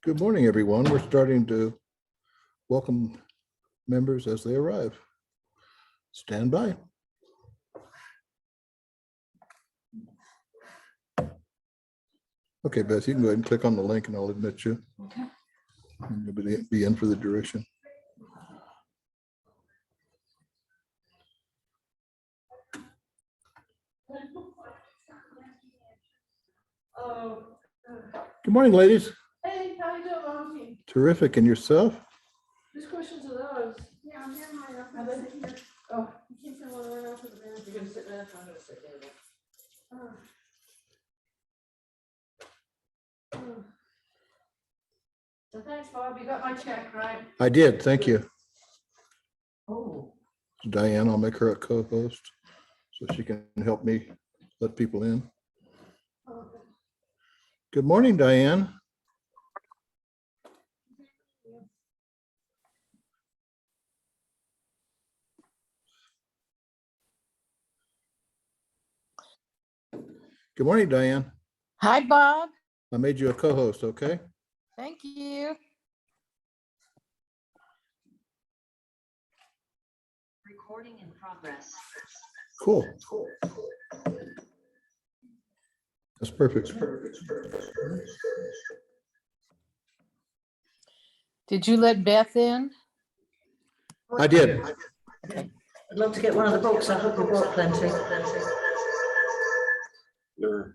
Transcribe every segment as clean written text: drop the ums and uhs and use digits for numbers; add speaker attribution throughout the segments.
Speaker 1: Good morning, everyone. We're starting to welcome members as they arrive. Stand by. Okay, Beth, you can go ahead and click on the link and I'll admit you.
Speaker 2: Okay.
Speaker 1: You'll be in for the duration. Good morning, ladies.
Speaker 2: Hey, how you doing, Monty?
Speaker 1: Terrific. And yourself?
Speaker 2: Whose questions are those? Yeah, I'm here. Are they here? Oh, you can't send one right after the band. You're gonna sit there. I'm gonna sit there. So thanks, Bob. You got my check, right?
Speaker 1: I did. Thank you.
Speaker 2: Oh.
Speaker 1: Diane, I'll make her a co-host so she can help me let people in.
Speaker 2: Okay.
Speaker 1: Good morning, Diane. Good morning, Diane.
Speaker 3: Hi, Bob.
Speaker 1: I made you a co-host, okay?
Speaker 3: Thank you.
Speaker 4: Recording in progress.
Speaker 1: Cool. That's perfect.
Speaker 3: Did you let Beth in?
Speaker 1: I did.
Speaker 3: Okay.
Speaker 5: I'd love to get one of the books. I hope you brought plenty.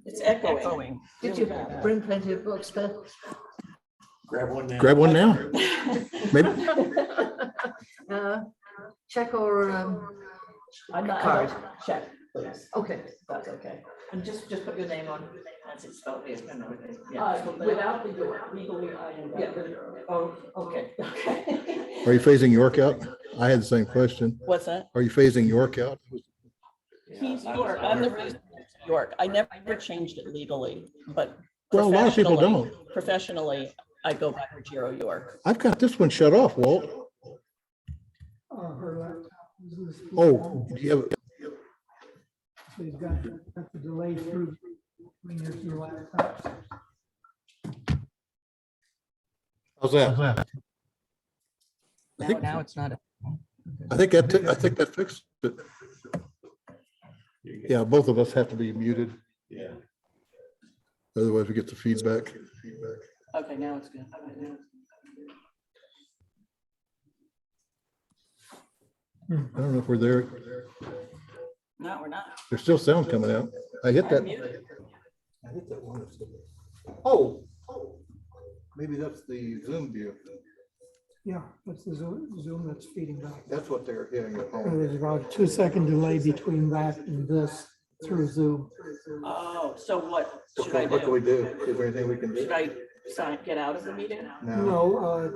Speaker 6: It's echoing.
Speaker 5: Did you bring plenty of books, Beth?
Speaker 6: Grab one now.
Speaker 1: Grab one now. Maybe.
Speaker 5: Check or
Speaker 6: I'm not
Speaker 5: card?
Speaker 6: check, please.
Speaker 5: Okay.
Speaker 6: That's okay.
Speaker 5: And just put your name on as it's spelled here.
Speaker 6: Without the York, legally, I am.
Speaker 5: Yeah. Oh, okay.
Speaker 6: Okay.
Speaker 1: Are you phasing York out? I had the same question.
Speaker 6: What's that?
Speaker 1: Are you phasing York out?
Speaker 6: He's York. I'm the reason it's York. I never changed it legally, but
Speaker 1: Well, a lot of people
Speaker 6: professionally-
Speaker 1: don't.
Speaker 6: Professionally, I go by Ruggiero York.
Speaker 1: I've got this one shut off, Walt.
Speaker 7: Her laptop is this.
Speaker 1: Oh, do you have,
Speaker 7: So you've got the delay through between your two laptops.
Speaker 1: how's that? I think,
Speaker 6: Now it's not.
Speaker 1: I think that fixed it. Yeah, both of us have to be muted.
Speaker 6: Yeah.
Speaker 1: Otherwise we get the feedback.
Speaker 6: Okay, now it's good.
Speaker 1: I don't know if we're there.
Speaker 6: No, we're not.
Speaker 1: There's still sound coming out. I hit that.
Speaker 6: I'm muted.
Speaker 1: I hit that one. Oh, maybe that's the Zoom view.
Speaker 7: Yeah, that's the Zoom that's feeding back.
Speaker 1: That's what they're hitting at
Speaker 7: And
Speaker 1: home.
Speaker 7: there's about a 2-second delay between that and this through Zoom.
Speaker 6: Oh, so what should I
Speaker 1: What can we
Speaker 6: do?
Speaker 1: do? Is there anything we can do?
Speaker 6: Should I get out of the meeting?
Speaker 1: No.
Speaker 7: No,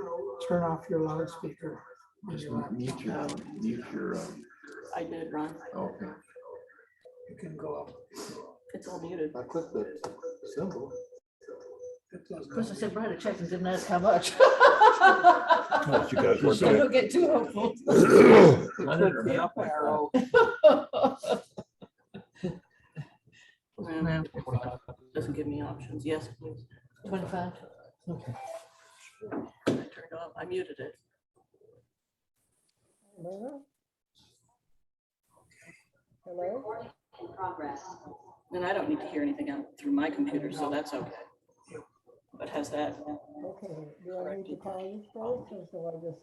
Speaker 7: turn off your loudspeaker.
Speaker 8: Just mute your,
Speaker 6: I did, Ron.
Speaker 8: okay.
Speaker 7: You can go up.
Speaker 6: It's all muted.
Speaker 1: I clicked the symbol.
Speaker 5: Of course, I said write a check and didn't ask how much.
Speaker 1: Oh, you guys weren't there.
Speaker 5: Don't get too hopeful.
Speaker 6: Up arrow. No, doesn't give me options. Yes, please.
Speaker 5: 25.
Speaker 7: Okay.
Speaker 6: I turned it off. I muted it.
Speaker 4: Recording in progress.
Speaker 6: And I don't need to hear anything out through my computer, so that's okay. But has that?
Speaker 9: Okay, do I need to call you first, or shall I just,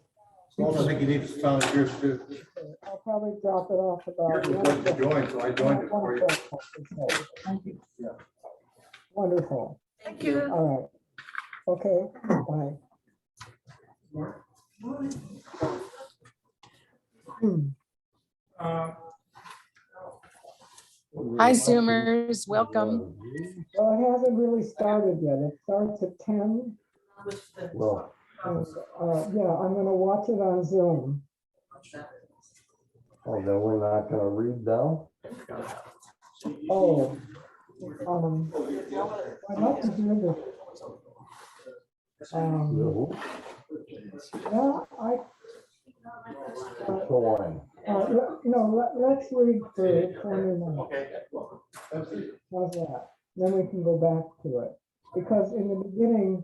Speaker 1: Well, I think you need to sign yours too.
Speaker 9: I'll probably drop it off about.
Speaker 1: Yours was supposed to join, so I joined it for you.
Speaker 5: Thank you.
Speaker 9: Wonderful,
Speaker 5: Thank you.
Speaker 9: all right, okay, bye.
Speaker 3: Hi, Zoomers. Welcome.
Speaker 9: Well, it hasn't really started yet, it starts at 10.
Speaker 8: Well,
Speaker 9: And, yeah, I'm gonna watch it on Zoom.
Speaker 8: oh, then we're not gonna read down?
Speaker 9: Oh, I'd like to hear this.
Speaker 8: No.
Speaker 9: Yeah,
Speaker 8: So when?
Speaker 9: let's read for 20 minutes. How's that? Then we can go back to it. Because in the beginning,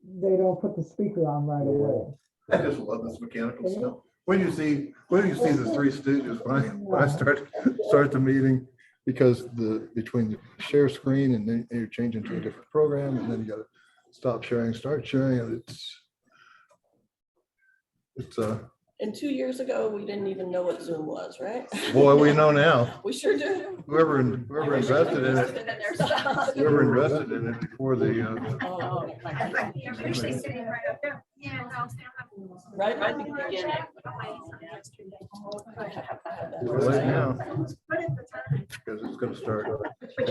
Speaker 9: they don't put the speaker on right away.
Speaker 1: I just love this mechanical stuff. When you see the Three Stooges, when I start the meeting, because between the share screen and then you're changing to a different program, and then you gotta stop sharing, start sharing, and it's
Speaker 6: And 2 years ago, we didn't even know what Zoom was, right?
Speaker 1: boy, we know now.
Speaker 6: We sure do.
Speaker 1: Whoever invested in it, whoever invested in it before the,
Speaker 6: Oh,
Speaker 2: They're usually sitting right up there. Yeah.
Speaker 6: right at the beginning.
Speaker 1: right now, because it's gonna start. I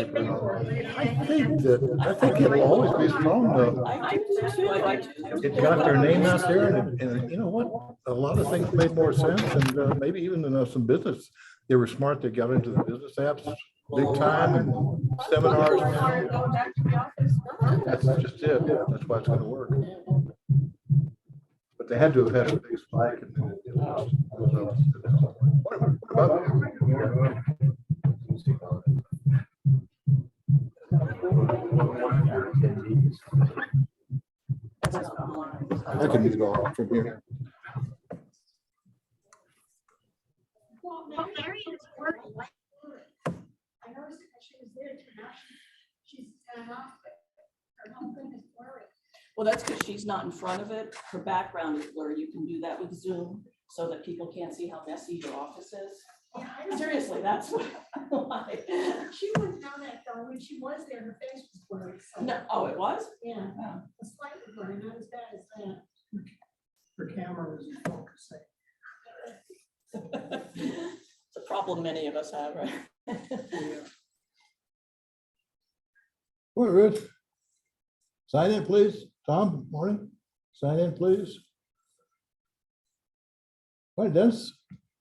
Speaker 1: think it'll always be strong though.
Speaker 6: I do too. I do too.
Speaker 1: It got their name out there, and you know what? A lot of things made more sense, and maybe even some business. They were smart. They got into the business apps big time, and seminars. That's just it. That's why it's gonna work. But they had to have had a big spike. And then it was- What about- I can mute all from here.
Speaker 2: Well, Mary is working. I noticed that she was there too. She's off, but her whole thing is blurry.
Speaker 6: Well, that's because she's not in front of it. Her background is blurry. You can do that with Zoom so that people can't see how messy your office is.
Speaker 2: Yeah, I don't-
Speaker 6: Seriously, that's why.
Speaker 2: She wouldn't know that though. When she was there, her face was blurry. So,
Speaker 6: No, oh, it was?
Speaker 2: yeah, a slightly blurry, not as bad as that.
Speaker 7: Her camera isn't focusing.
Speaker 6: It's a problem many of us have, right?
Speaker 1: All right, Rich. Sign in, please. Tom, morning. Sign in, please. All right, Dennis.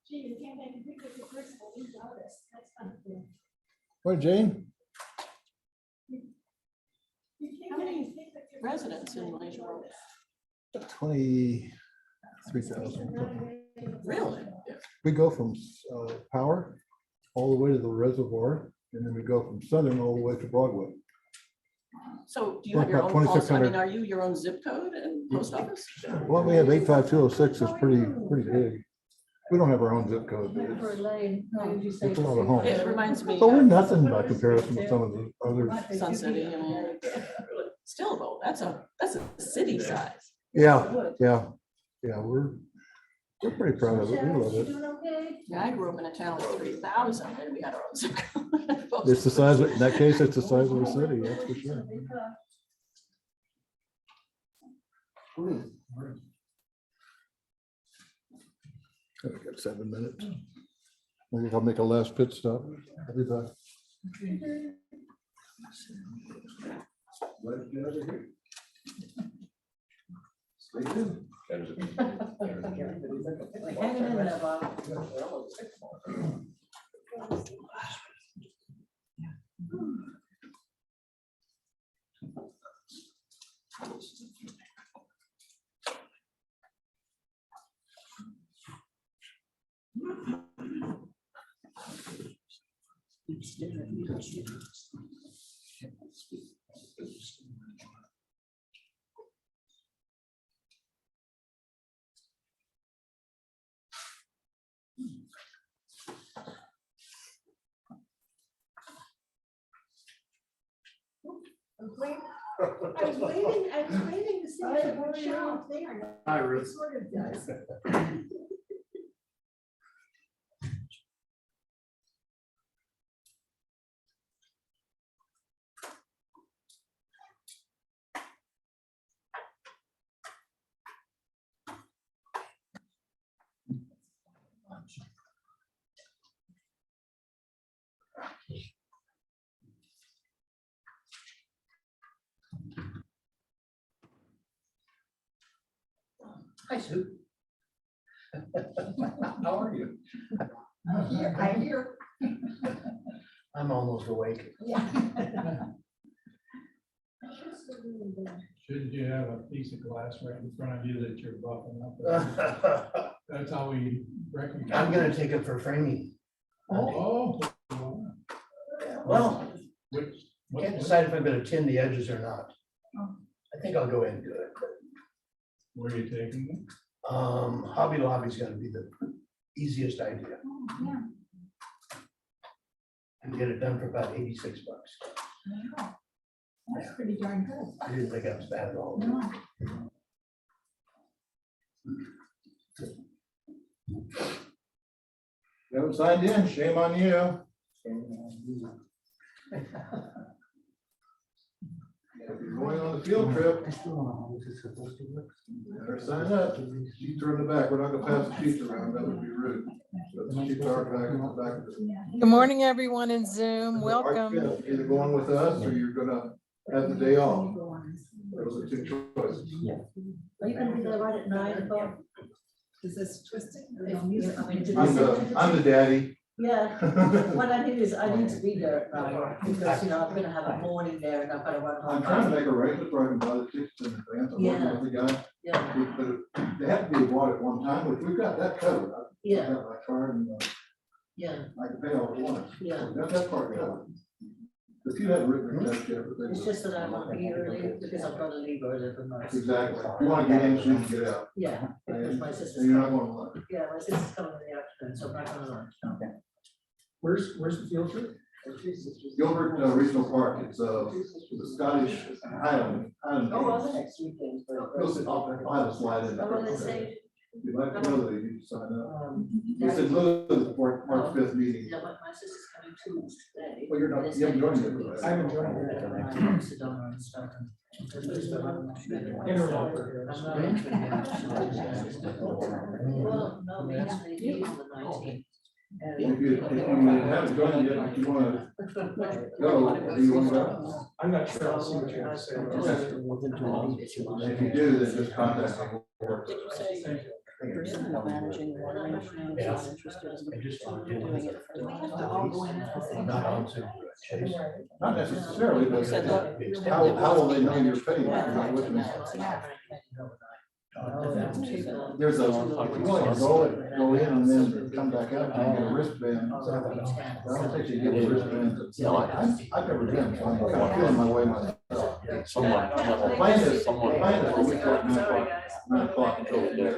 Speaker 2: Gee, you can't make a picture of the principal. You know this. That's not good.
Speaker 1: All right, Jane.
Speaker 6: How many residents in Malaysia Road?
Speaker 1: 23,000.
Speaker 6: Really?
Speaker 1: We go from Power all the way to the reservoir, and then we go from Southern all the way to Broadway.
Speaker 6: So do you have your
Speaker 1: About
Speaker 6: own post? I
Speaker 1: 2,600.
Speaker 6: mean, are you your own zip code and post office?
Speaker 1: Well, we have 85206 is pretty big. We don't have our own zip code, but it's a lot of homes.
Speaker 6: It reminds me
Speaker 1: But we're
Speaker 6: of
Speaker 1: nothing by comparison with some of the others.
Speaker 6: Sun City. I mean, still though, that's a city size.
Speaker 1: Yeah, we're pretty proud of it. We love it.
Speaker 6: Yeah, I grew up in a town of 3,000 and we had our own zip code.
Speaker 1: It's the size of, in that case, it's the size of the city, that's for sure. I've got 7 minutes. Maybe I'll make a last pit stop. I'll be back.
Speaker 2: I was waiting to see if it would show up there.
Speaker 8: Hi, Ruth.
Speaker 2: It sort of does.
Speaker 7: Hi, Sue.
Speaker 8: How are you?
Speaker 2: I hear.
Speaker 7: I'm almost awake.
Speaker 10: Shouldn't you have a piece of glass right in front of you that you're buffing up? That's how we recognize.
Speaker 7: I'm gonna take it for framing.
Speaker 10: Oh.
Speaker 7: Well,
Speaker 10: Which?
Speaker 7: can't decide if I'm gonna tin the edges or not. I think I'll go in and do it.
Speaker 10: Where are you taking them?
Speaker 11: Hobby Lobby's gotta be the easiest idea.
Speaker 2: Yeah.
Speaker 11: And get it done for about $86.
Speaker 2: Wow. That's pretty darn good.
Speaker 11: I didn't think that was bad at all.
Speaker 2: No.
Speaker 1: You haven't signed in, shame on you. If you're going on the field trip, better sign up. Sheets are in the back. We're not gonna pass the sheets around. That would be rude. So the sheets are back in the back of the.
Speaker 3: Good morning, everyone in Zoom.
Speaker 1: March
Speaker 3: Welcome.
Speaker 1: 5th, Either going with us or you're gonna have the day off. Those are two choices.
Speaker 5: Are you gonna be there right at 9:00?
Speaker 2: Is this twisting?
Speaker 1: I'm the daddy.
Speaker 5: Yeah, what I need is, I need to be there at 9, because, I'm gonna have a morning there and I've gotta run home.
Speaker 1: I'm trying to make arrangements where I can buy the tickets in advance. I'm working with the guy.
Speaker 5: Yeah,
Speaker 1: But they have to be bought at one time, which we've got that covered. I've
Speaker 5: yeah,
Speaker 1: got my card and
Speaker 5: yeah,
Speaker 1: I can pay all at once.
Speaker 5: yeah.
Speaker 1: Got that part covered. If you haven't written request yet, but
Speaker 5: It's just that I want to be early, because I've got to leave early for most.
Speaker 1: exactly. You want to get in so you can get out.
Speaker 5: Yeah, because my
Speaker 1: And
Speaker 5: sister's
Speaker 1: you're not
Speaker 5: coming,
Speaker 1: going to lunch.
Speaker 5: yeah, my sister's coming in the afternoon, so I'm not gonna lunch.
Speaker 7: Where's the field trip?
Speaker 1: Gilbert Regional Park, it's the Scottish Highland.
Speaker 5: Oh, was it?
Speaker 1: I'll have a slide in.
Speaker 5: Oh, well, let's say,
Speaker 1: You'd like to know that you need to sign up.
Speaker 5: yeah,
Speaker 1: It's in lieu of the March 5th meeting.
Speaker 5: my sister's coming too today.
Speaker 1: Well, you're not, you haven't joined it. right?
Speaker 7: I haven't joined it.
Speaker 5: Sedona and stuff.
Speaker 7: Interloper.
Speaker 5: Well, no, Main Street is on the 19th.
Speaker 1: If you haven't joined yet, if you want to go, do you want to go?
Speaker 7: I'm not sure, I'll see what you have to say.
Speaker 1: If you do, then just contact me.
Speaker 6: Did you say person managing water management is not interested in doing it for
Speaker 1: Not necessarily, but how will they know you're paying? If you're not with me? There's a, if you want to go in and then come back out, you get a wristband. I don't think you get a wristband. I've never been, so I'm kind of feeling my way myself. Plan is when we start 9 o'clock until there.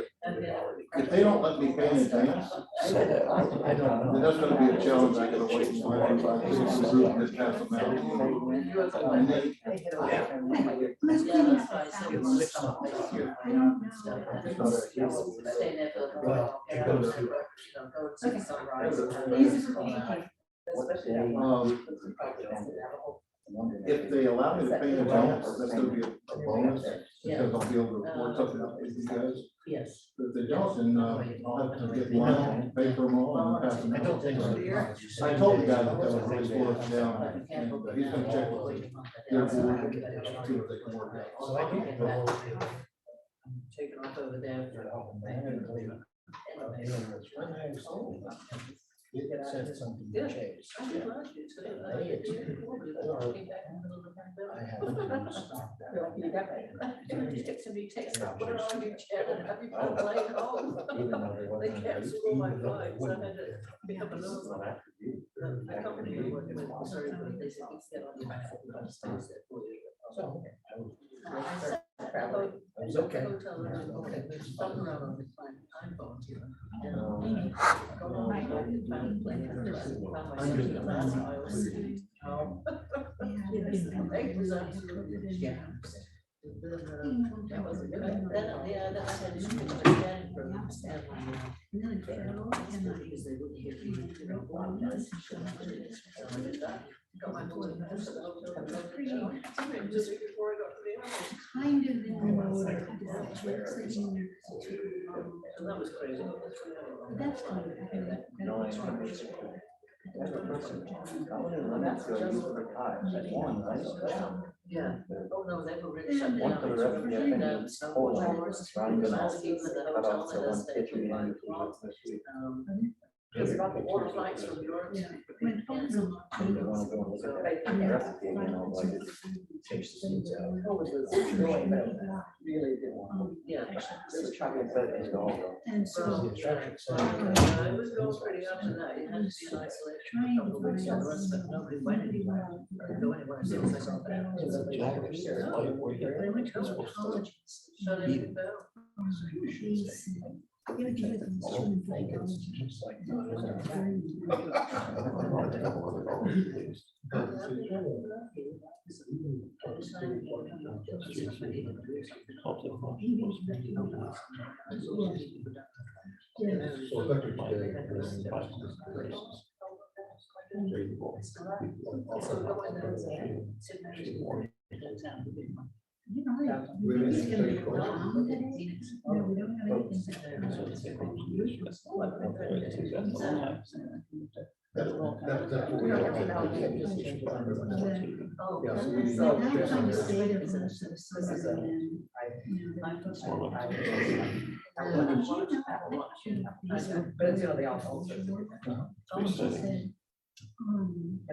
Speaker 1: If they don't let me pay in advance, then that's gonna be a challenge. I gotta wait until I can buy the group and just pass them out. And then- If they allow me to pay in advance, that's gonna be a bonus, because I'll be able to report something out with you guys.
Speaker 5: Yes.
Speaker 1: But if they don't, then I'll have to get one, pay for them all and pass them out. I told the guy that was really slow us down, and he's gonna check with their board and see what they can work out.
Speaker 5: So I can take it off over there.
Speaker 11: Said something
Speaker 5: Yeah.
Speaker 11: changed.
Speaker 5: I did like it. It's good. I did too. Came back in the middle of the
Speaker 11: I
Speaker 5: pandemic.
Speaker 11: haven't stopped that.
Speaker 5: You got that? You take some text, put it on your chat and have people playing home. They canceled my flights. I had to pick up another one. The company I'm working with, sorry, but they said, "Let's get on the back of the stairs there for you." So, I sat at the
Speaker 11: I was okay.
Speaker 5: hotel room, okay, there's something around on my iPhone here. And go on my phone and find a plane. Found myself in the last mile. It was absolutely, yeah. That was a good, then, yeah, then I had to pick up a stand for them, stand because they wouldn't hear me. You know, well, that's- so I did that. Got my board. Just before I got to the office.
Speaker 2: Kind of in the mode.
Speaker 5: So that was crazy.
Speaker 2: But that's fine.
Speaker 5: Yeah. Oh, no, they were really shut
Speaker 2: One
Speaker 5: down.
Speaker 2: for the rest of the
Speaker 5: Down so much. Last week with the hotel that has that 2 because about the water flights from Europe.
Speaker 2: Yeah. When phones are not-
Speaker 5: So I think that's- Yeah.
Speaker 2: And so.
Speaker 5: It was going pretty up to that. You had to be in isolation for a couple of weeks. And the rest of it, nobody went anywhere. Couldn't go anywhere. As soon as I got back. They went to college. Shut everything down.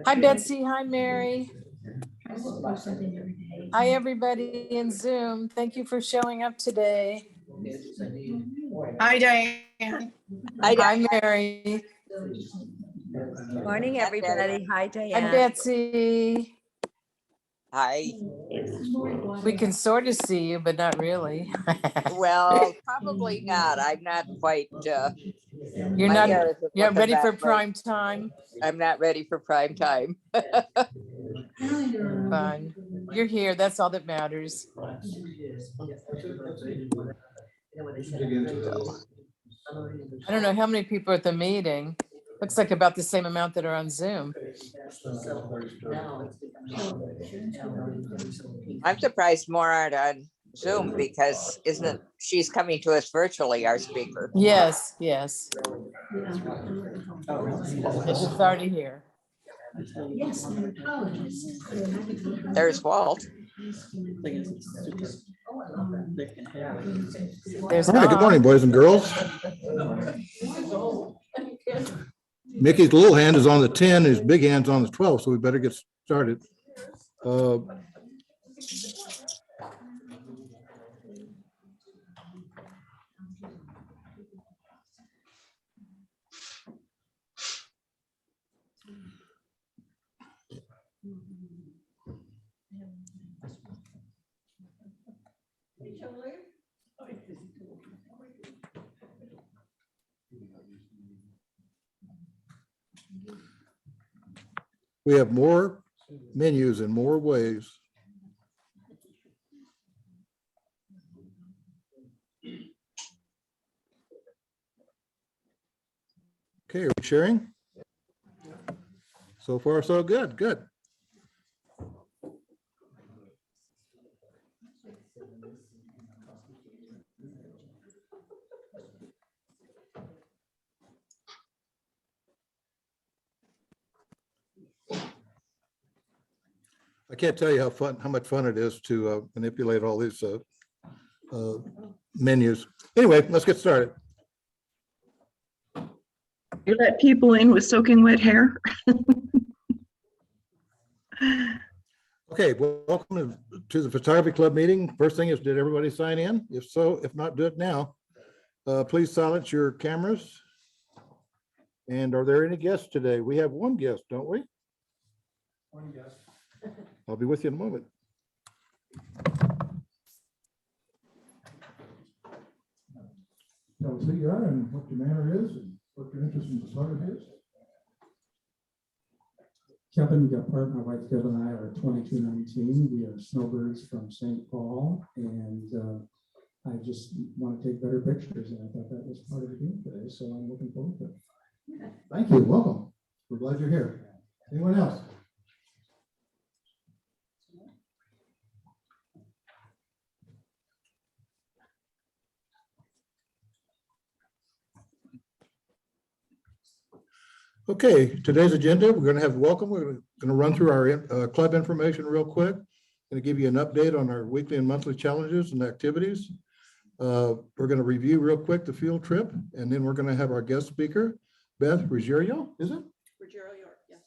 Speaker 3: Hi, Betsy. Hi, Mary. Hi, everybody in Zoom. Thank you for showing up today.
Speaker 12: Hi, Diane.
Speaker 3: Hi, Mary.
Speaker 13: Morning, everybody. Hi,
Speaker 3: Hi,
Speaker 13: Diane.
Speaker 3: Betsy.
Speaker 12: Hi.
Speaker 3: We can sort of see you, but not really.
Speaker 12: Well, probably not. I'm not quite,
Speaker 3: You're
Speaker 12: my
Speaker 3: not,
Speaker 12: hair isn't
Speaker 3: you're
Speaker 12: looking
Speaker 3: ready
Speaker 12: that
Speaker 3: for
Speaker 12: great.
Speaker 3: prime time.
Speaker 12: I'm not ready for prime time.
Speaker 3: Fine. You're here. That's all that matters. I don't know how many people are at the meeting. Looks like about the same amount that are on Zoom.
Speaker 12: I'm surprised more aren't on Zoom because she's coming to us virtually, our speaker.
Speaker 3: Yes, yes. It's already here.
Speaker 12: There's Walt.
Speaker 3: There's
Speaker 1: All right, good morning, boys and girls. Mickey's little hand is on the 10, his big hand's on the 12, so we better get started. We have more menus in more ways. Okay, are we sharing? So far, so good, good. I can't tell you how much fun it is to manipulate all these menus. Anyway, let's get started.
Speaker 14: You let people in with soaking wet hair?
Speaker 1: Okay, well, welcome to the photography club meeting. First thing is, did everybody sign in? If so, if not, do it now. Please silence your cameras. And are there any guests today? We have one guest, don't we?
Speaker 10: One guess.
Speaker 1: I'll be with you in a moment. Tell us who you are and what your manner is and what your interest in photography is.
Speaker 15: Kevin Gephardt, my wife Deb and I are 2219. We are snowbirds from St. Paul, and I just want to take better pictures, and I thought that was part of the game today, so I'm looking forward to it.
Speaker 1: Thank you. Welcome. We're glad you're here. Anyone else? Okay, today's agenda, we're going to have welcome. We're going to run through our club information real quick. Going to give you an update on our weekly and monthly challenges and activities. We're going to review real quick the field trip, and then we're going to have our guest speaker, Beth Ruggiero, is it?
Speaker 6: Ruggiero, yes.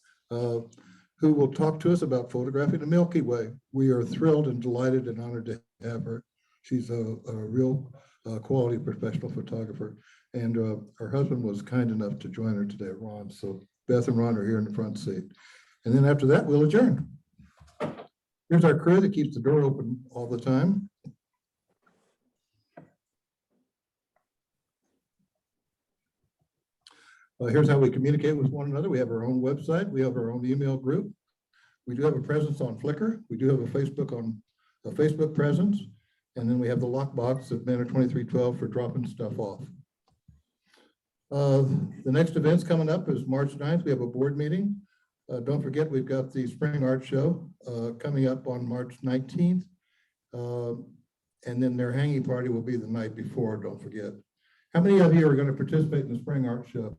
Speaker 1: Who will talk to us about photographing the Milky Way. We are thrilled and delighted and honored to have her. She's a real quality professional photographer. And her husband was kind enough to join her today, Ron. So Beth and Ron are here in the front seat. And then after that, we'll adjourn. Here's our crew that keeps the door open all the time. Here's how we communicate with one another. We have our own website. We have our own email group. We do have a presence on Flickr. We do have a Facebook presence. And then we have the lockbox at Banner 2312 for dropping stuff off. The next event's coming up is March 9th. We have a board meeting. Don't forget, we've got the Spring Art Show coming up on March 19th. And then their hanging party will be the night before, don't forget. How many of you are going to participate in the Spring Art Show?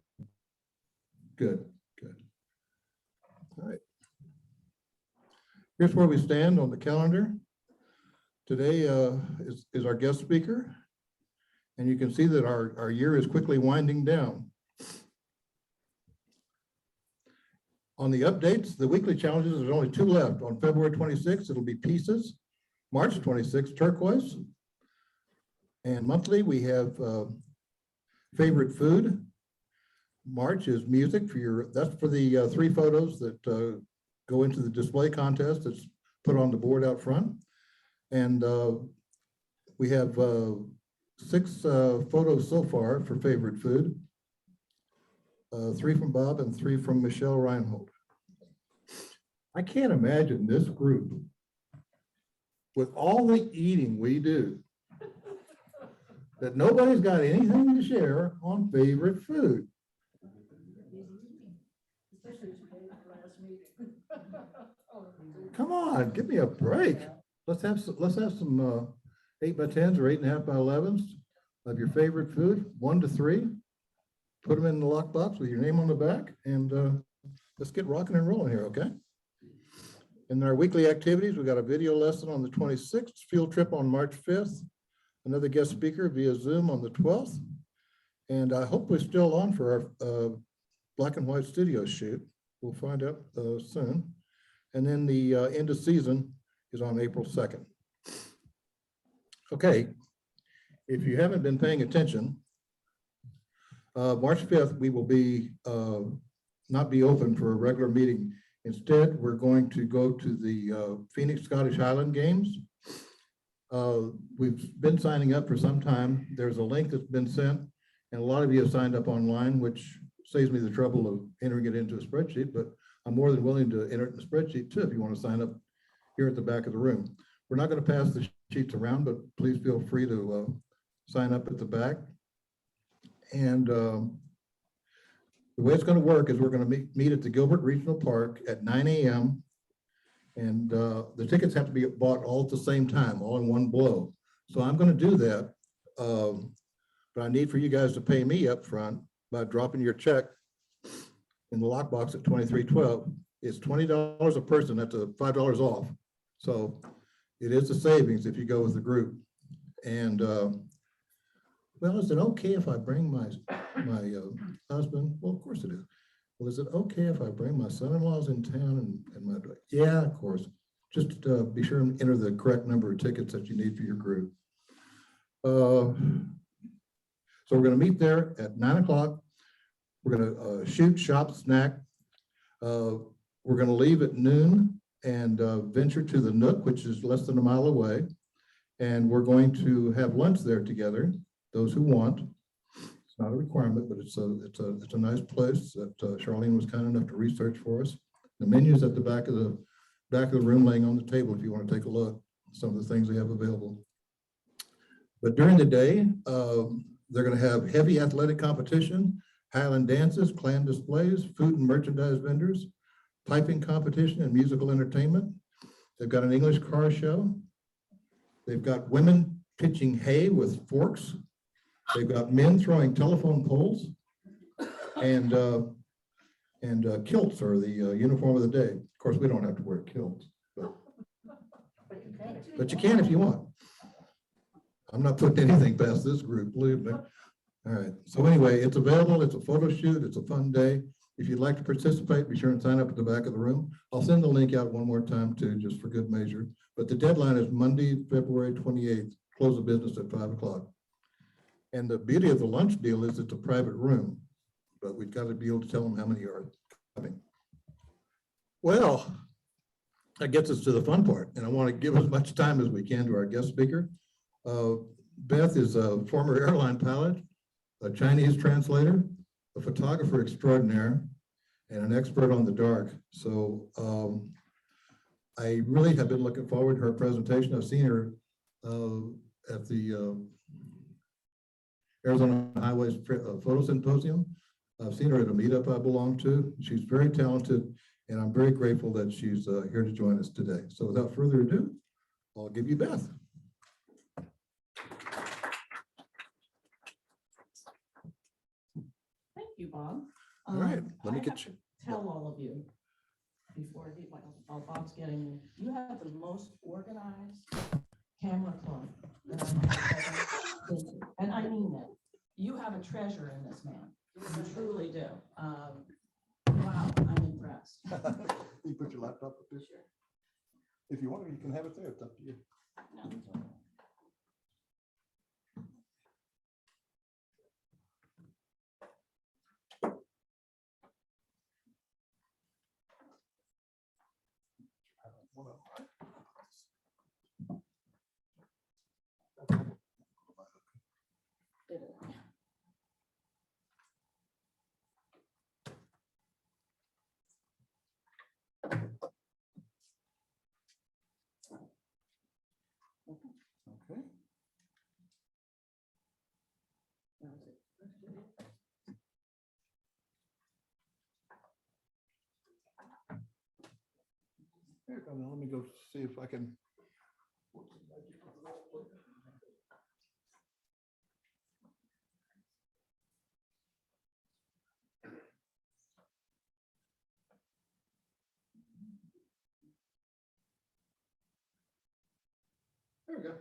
Speaker 1: Good, good. All right. Here's where we stand on the calendar. Today is our guest speaker. And you can see that our year is quickly winding down. On the updates, the weekly challenges, there's only 2 left. On February 26th, it'll be pieces. March 26th, turquoise. And monthly, we have favorite food. March is music that's for the 3 photos that go into the display contest that's put on the board out front. And we have 6 photos so far for favorite food. 3 from Bob and 3 from Michelle Reinhold. I can't imagine this group with all the eating we do that nobody's got anything to share on favorite food. Come on, give me a break. Let's have some 8 by 10s or 8.5 by 11s of your favorite food, 1 to 3. Put them in the lockbox with your name on the back, and let's get rocking and rolling here, okay? In our weekly activities, we got a video lesson on the 26th, field trip on March 5th, another guest speaker via Zoom on the 12th, and I hope we're still on for our black and white studio shoot. We'll find out soon. And then the end of season is on April 2nd. Okay, if you haven't been paying attention, March 5th, we will be not be open for a regular meeting. Instead, we're going to go to the Phoenix Scottish Highland Games. We've been signing up for some time. There's a link that's been sent, and a lot of you have signed up online, which saves me the trouble of entering it into a spreadsheet, but I'm more than willing to enter it in the spreadsheet too if you want to sign up here at the back of the room. We're not going to pass the sheets around, but please feel free to sign up at the back. And the way it's going to work is we're going to meet at the Gilbert Regional Park at 9 a.m. And the tickets have to be bought all at the same time, all in one blow. So I'm going to do that, but I need for you guys to pay me up front by dropping your check in the lockbox at 2312. It's $20 a person. That's a $5 off. So it is a savings if you go with the group. And well, is it okay if I bring my husband? Well, of course it is. Well, is it okay if I bring my son-in-laws in town and my, yeah, of course. Just be sure and enter the correct number of tickets that you need for your group. So we're going to meet there at 9 o'clock. We're going to shoot, shop, snack. We're going to leave at noon and venture to the Nook, which is less than a mile away. And we're going to have lunch there together, those who want. It's not a requirement, but it's a nice place that Charlene was kind enough to research for us. The menu's at the back of the room, laying on the table if you want to take a look at some of the things they have available. But during the day, they're going to have heavy athletic competition, Highland dances, clan displays, food and merchandise vendors, piping competition, and musical entertainment. They've got an English car show. They've got women pitching hay with forks. They've got men throwing telephone poles, and kilts are the uniform of the day. Of course, we don't have to wear kilts, but you can if you want. I'm not putting anything past this group, believe me. All right. So anyway, it's available. It's a photo shoot. It's a fun day. If you'd like to participate, be sure and sign up at the back of the room. I'll send the link out one more time too, just for good measure. But the deadline is Monday, February 28th. Close of business at 5 o'clock. And the beauty of the lunch deal is it's a private room, but we've got to be able to tell them how many are coming. Well, that gets us to the fun part, and I want to give as much time as we can to our guest speaker. Beth is a former airline pilot, a Chinese translator, a photographer extraordinaire and an expert on the dark. So I really have been looking forward to her presentation. I've seen her at the Arizona Highways Photo Symposium. I've seen her at a meetup I belong to. She's very talented, and I'm very grateful that she's here to join us today. So without further ado, I'll give you Beth.
Speaker 6: Thank you, Bob.
Speaker 1: All right, let me
Speaker 6: I
Speaker 1: get
Speaker 6: have
Speaker 1: you.
Speaker 6: to tell all of you before I leave, while Bob's getting, you have the most organized camera club that I've ever been to. And I mean that. You have a treasure in this man. You truly do. Wow, I'm impressed.
Speaker 1: You put your laptop up there? Sure. If you want, you can have it there. It's up to you.
Speaker 6: No, it's okay.
Speaker 1: Okay. Here, now let me go see if I can. There we go.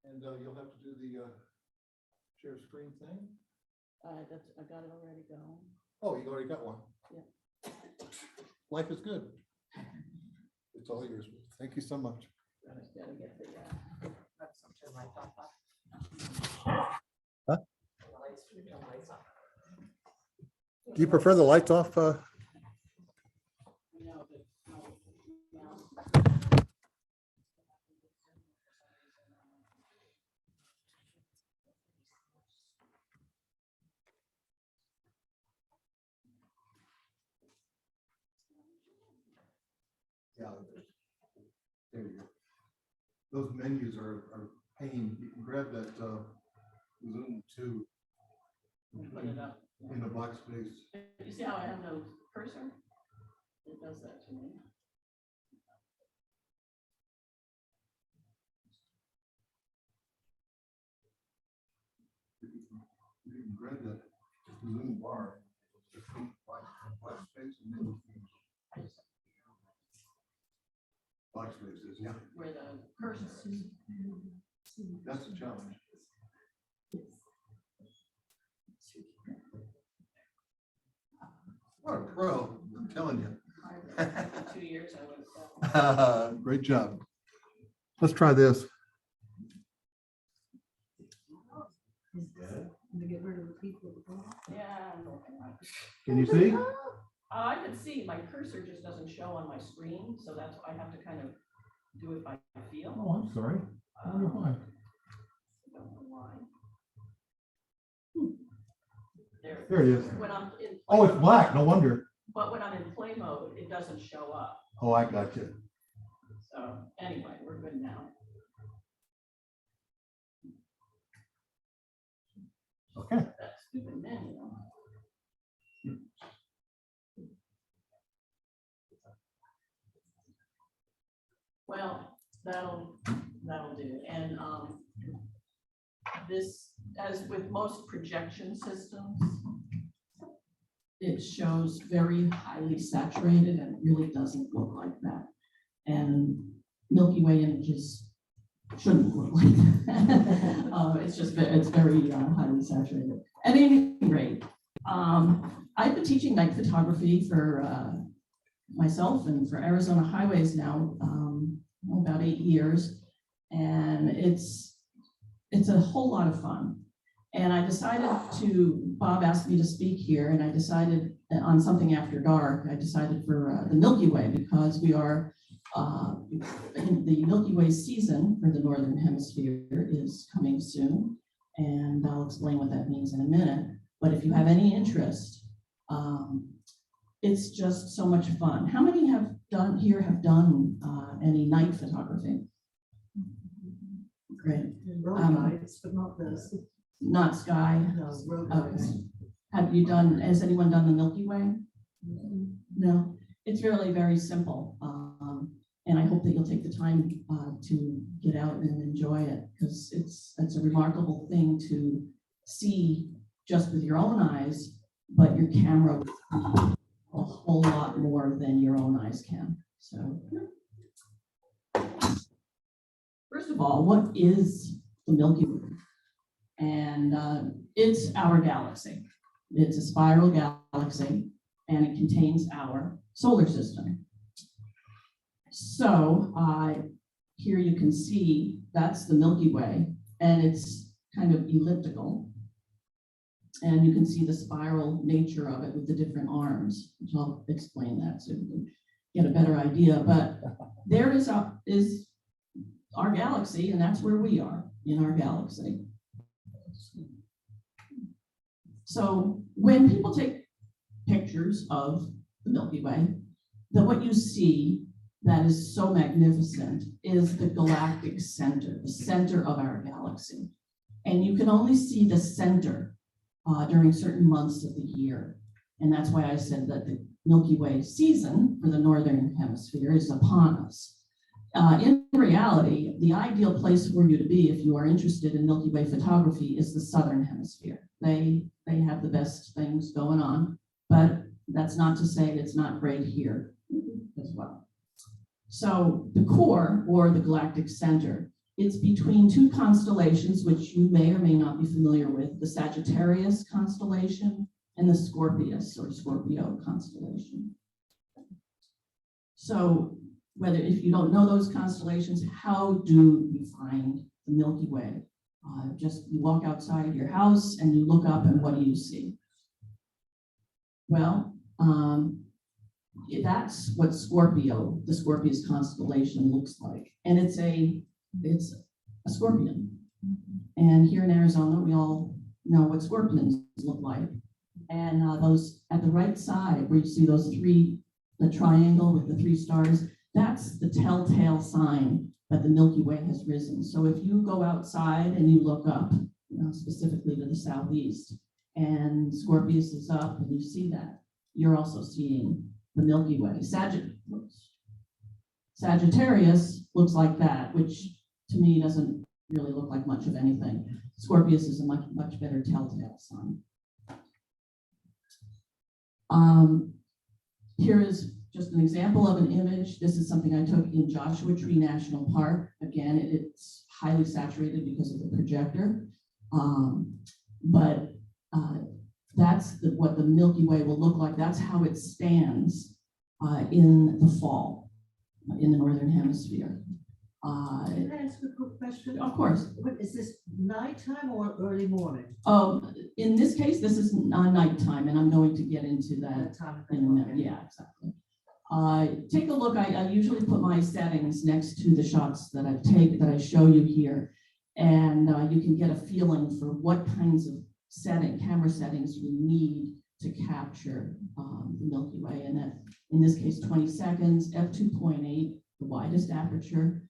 Speaker 1: And you'll have to do the share screen thing.
Speaker 6: I got it already going.
Speaker 1: Oh, you already got one.
Speaker 6: Yeah.
Speaker 1: Life is good. It's all yours. Thank you so much.
Speaker 6: I just gotta get the, that's something like
Speaker 1: Huh? Do you prefer the lights off? Yeah. There you go. Those menus are pain. You can grab that Zoom too.
Speaker 6: Put it up.
Speaker 1: In the black space.
Speaker 6: You see how I have no cursor? It does that to me.
Speaker 1: You can grab that Zoom bar. Black space and then black spaces, yeah.
Speaker 6: Where the cursor is.
Speaker 1: That's the challenge. What a pro, I'm telling you.
Speaker 6: 2 years I would have.
Speaker 1: Great job. Let's try this.
Speaker 5: Get rid of the people.
Speaker 6: Yeah.
Speaker 1: Can you see?
Speaker 6: I can see, my cursor just doesn't show on my screen, so that's why I have to kind of do it by feel.
Speaker 1: Oh, I'm sorry. Oh, you're fine.
Speaker 6: I don't know why.
Speaker 1: There it is.
Speaker 6: When I'm in.
Speaker 1: Oh, it's black, no wonder.
Speaker 6: But when I'm in play mode, it doesn't show up.
Speaker 1: Oh, I got you.
Speaker 6: So anyway, we're good now.
Speaker 1: Okay.
Speaker 6: That stupid menu. Well, that'll do. And this, as with most projection systems, it shows very highly saturated and it really doesn't look like that. And Milky Way images shouldn't look like that. It's very highly saturated. At any rate, I've been teaching night photography for myself and for Arizona Highways now about 8 years, and it's a whole lot of fun. And I decided Bob asked me to speak here, and I decided on something after dark. I decided for the Milky Way, because we are in the Milky Way season for the Northern Hemisphere is coming soon, and I'll explain what that means in a minute. But if you have any interest, it's just so much fun. How many have done any night photography? Great.
Speaker 5: Road lights, but not this.
Speaker 6: Not sky.
Speaker 5: No, road
Speaker 6: Okay.
Speaker 5: lights.
Speaker 6: Has anyone done the Milky Way? No, it's really very simple. And I hope that you'll take the time to get out and enjoy it, because it's a remarkable thing to see just with your own eyes, but your camera will see a whole lot more than your own eyes can. So first of all, what is the Milky Way? And it's our galaxy. It's a spiral galaxy, and it contains our solar system. So here you can see that's the Milky Way, and it's kind of elliptical. And you can see the spiral nature of it with the different arms, which I'll explain that so you can get a better idea. But there is our galaxy, and that's where we are in our galaxy. So when people take pictures of the Milky Way, what you see that is so magnificent is the galactic center, the center of our galaxy. And you can only see the center during certain months of the year. And that's why I said that the Milky Way season for the Northern Hemisphere is upon us. In reality, the ideal place for you to be if you are interested in Milky Way photography is the Southern Hemisphere. They have the best things going on, but that's not to say it's not great here as well. So the core, or the galactic center, it's between two constellations, which you may or may not be familiar with, the Sagittarius constellation and the Scorpius or Scorpio constellation. So if you don't know those constellations, how do you find the Milky Way? Just you walk outside your house and you look up, and what do you see? Well, that's what the Scorpius constellation looks like. And it's a scorpion. And here in Arizona, we all know what scorpions look like. And those at the right side, where you see the triangle with the 3 stars, that's the telltale sign that the Milky Way has risen. So if you go outside and you look up, specifically to the southeast, and Scorpius is up and you see that, you're also seeing the Milky Way. Sagittarius looks like that, which to me doesn't really look like much of anything. Scorpius is a much better telltale sign. Here is just an example of an image. This is something I took in Joshua Tree National Park. Again, it's highly saturated because of the projector. But that's what the Milky Way will look like. That's how it stands in the fall in the Northern Hemisphere.
Speaker 5: Can I ask a quick question?
Speaker 6: Of course.
Speaker 5: What, is this nighttime or early morning?
Speaker 6: In this case, this is nighttime, and I'm going to get into that in a minute. Yeah, exactly. Take a look. I usually put my settings next to the shots that I show you here, and you can get a feeling for what kinds of camera settings you need to capture the Milky Way. And that, in this case, 20 seconds, f2.8, the widest aperture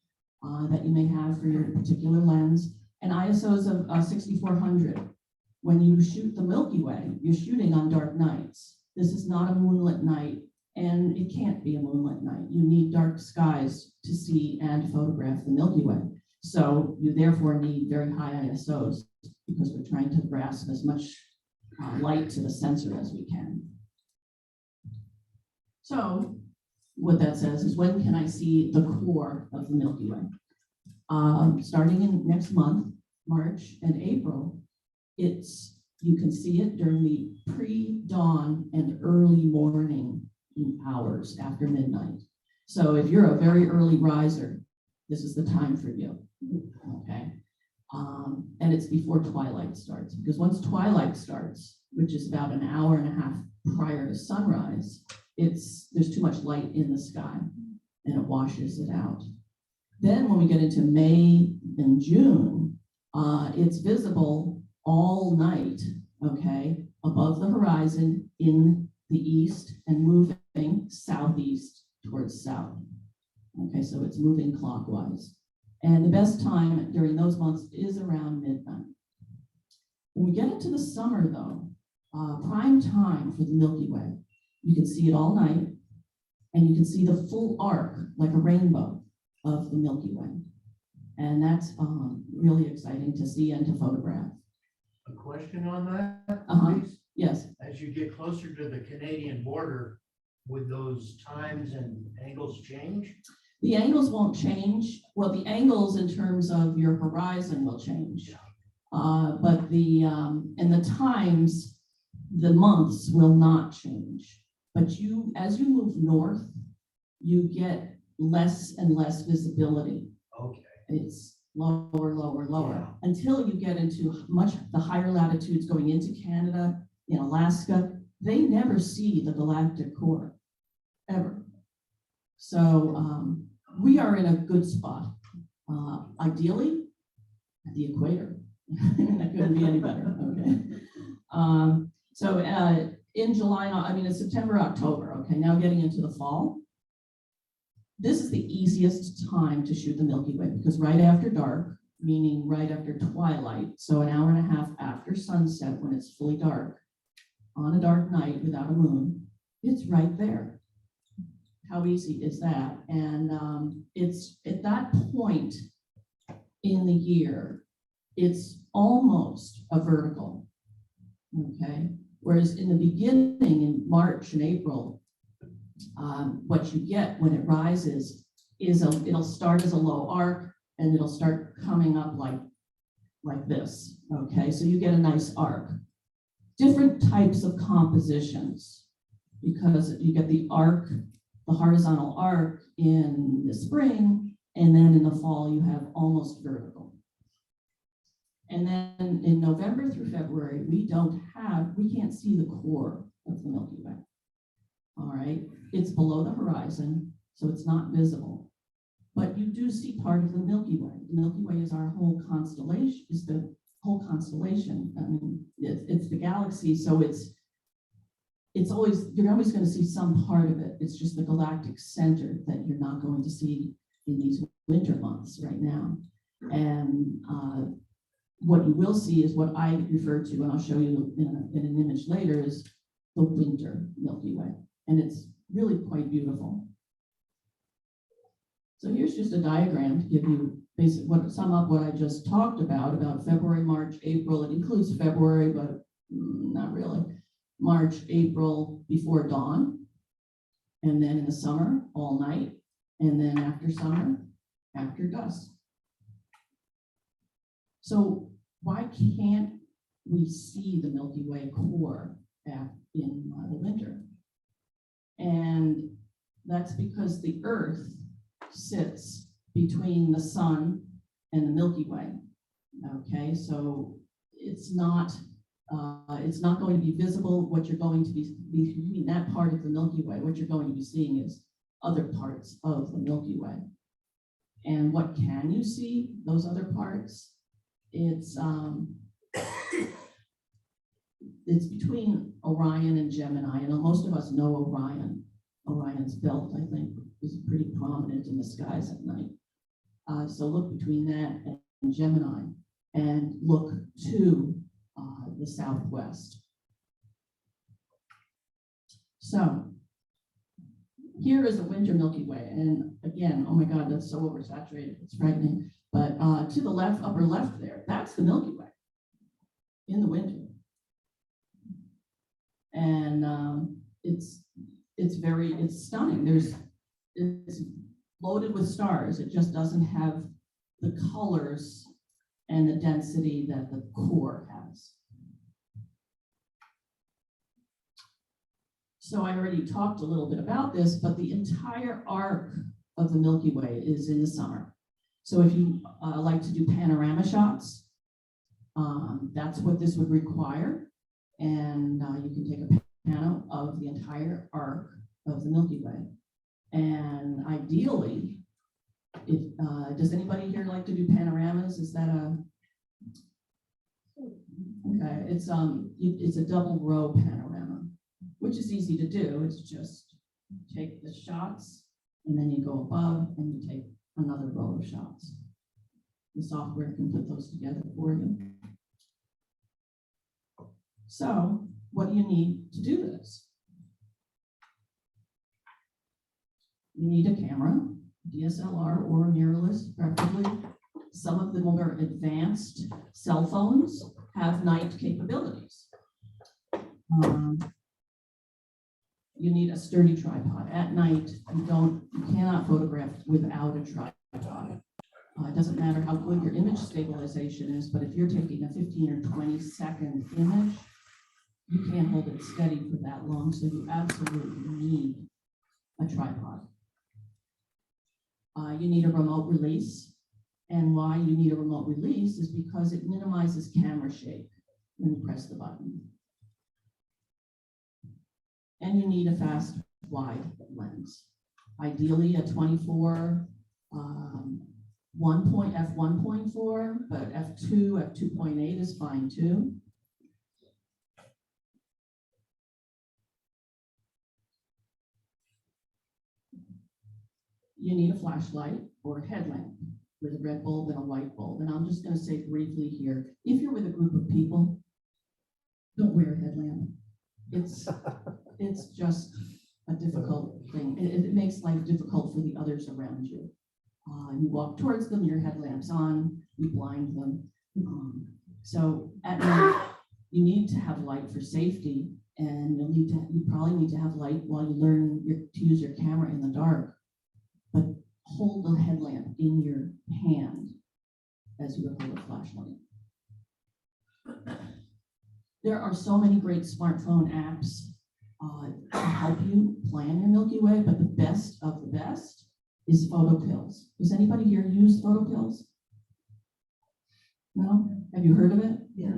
Speaker 6: that you may have for your particular lens, and ISOs of 6400. When you shoot the Milky Way, you're shooting on dark nights. This is not a moonlit night, and it can't be a moonlit night. You need dark skies to see and photograph the Milky Way. So you therefore need very high ISOs, because we're trying to grasp as much light to the sensor as we can. So what that says is, when can I see the core of the Milky Way? Starting in next month, March and April, you can see it during the pre-dawn and early morning hours after midnight. So if you're a very early riser, this is the time for you, okay? And it's before twilight starts, because once twilight starts, which is about an hour and a half prior to sunrise, there's too much light in the sky, and it washes it out. Then when we get into May and June, it's visible all night okay, above the horizon in the east and moving southeast towards south. Okay, so it's moving clockwise. And the best time during those months is around midnight. When we get into the summer though, prime time for the Milky Way, you can see it all night and you can see the full arc like a rainbow of the Milky Way. And that's really exciting to see and to photograph.
Speaker 11: A question on that,
Speaker 6: Uh-huh.
Speaker 11: please?
Speaker 6: Yes.
Speaker 11: As you get closer to the Canadian border, would those times and angles change?
Speaker 6: The angles won't change. Well, the angles in terms of your horizon will change. But and the times, the months will not change. But as you move north, you get less and less visibility.
Speaker 11: Okay.
Speaker 6: It's lower, lower, lower, until you get into the higher latitudes going into Canada, in Alaska, they never see the galactic core, ever. So we are in a good spot. Ideally, at the equator. That couldn't be any better, okay? So in July, it's September, October, okay, now getting into the fall. This is the easiest time to shoot the Milky Way because right after dark, meaning right after twilight, so an hour and a half after sunset when it's fully dark, on a dark night without a moon, it's right there. How easy is that? And it's at that point in the year, it's almost a vertical, okay? Whereas in the beginning, in March and April, what you get when it rises is it'll start as a low arc and it'll start coming up like this, okay? So you get a nice arc. Different types of compositions because you get the arc, the horizontal arc in the spring, and then in the fall you have almost vertical. And then in November through February, we can't see the core of the Milky Way. All right, it's below the horizon, so it's not visible. But you do see part of the Milky Way. The Milky Way is our whole constellation, is the whole constellation. I mean, it's the galaxy, so you're always going to see some part of it. It's just the galactic center that you're not going to see in these winter months right now. And what you will see is what I refer to, and I'll show you in an image later, is the winter Milky Way. And it's really quite beautiful. So here's just a diagram to give you sum up what I just talked about February, March, April. It includes February, but not really. March, April before dawn, and then in the summer, all night, and then after summer, after dusk. So why can't we see the Milky Way core in the winter? And that's because the Earth sits between the sun and the Milky Way. Okay, so it's not going to be visible. What you're going to be between that part of the Milky Way, what you're going to be seeing is other parts of the Milky Way. And what can you see? Those other parts? It's between Orion and Gemini, and most of us know Orion. Orion's belt, I think, is pretty prominent in the skies at night. So look between that and Gemini, and look to the southwest. So here is a winter Milky Way, and again, oh my God, that's so oversaturated, it's frightening. But to the left, upper left there, that's the Milky Way in the winter. And it's stunning. It's loaded with stars. It just doesn't have the colors and the density that the core has. So I already talked a little bit about this, but the entire arc of the Milky Way is in the summer. So if you like to do panorama shots, that's what this would require. And you can take a pano of the entire arc of the Milky Way. And ideally, does anybody here like to do panoramas? Is that Okay, it's a double row panorama, which is easy to do. It's just take the shots and then you go above and you take another row of shots. The software can put those together for you. So what do you need to do this? You need a camera, DSLR or mirrorless, preferably. Some of the more advanced cell phones have night capabilities. You need a sturdy tripod. At night, you cannot photograph without a tripod. It doesn't matter how good your image stabilization is, but if you're taking a 15 or 20-second image, you can't hold it steady for that long, so you absolutely need a tripod. You need a remote release, and why you need a remote release is because it minimizes camera shake when you press the button. And you need a fast wide lens, ideally a 24 f1.4, but f2.8 is fine too. You need a flashlight or a headlamp with a red bulb and a white bulb. And I'm just going to say briefly here, if you're with a group of people, don't wear a headlamp. It's just a difficult thing. It makes life difficult for the others around you. You walk towards them, your headlamp's on, you blind them. So at night, you need to have light for safety, and you probably need to have light while you learn to use your camera in the dark. But hold the headlamp in your hand as you would hold a flashlight. There are so many great smartphone apps to help you plan your Milky Way, but the best of the best is photo pills. Does anybody here use photo pills? No? Have you heard of it?
Speaker 5: Yeah.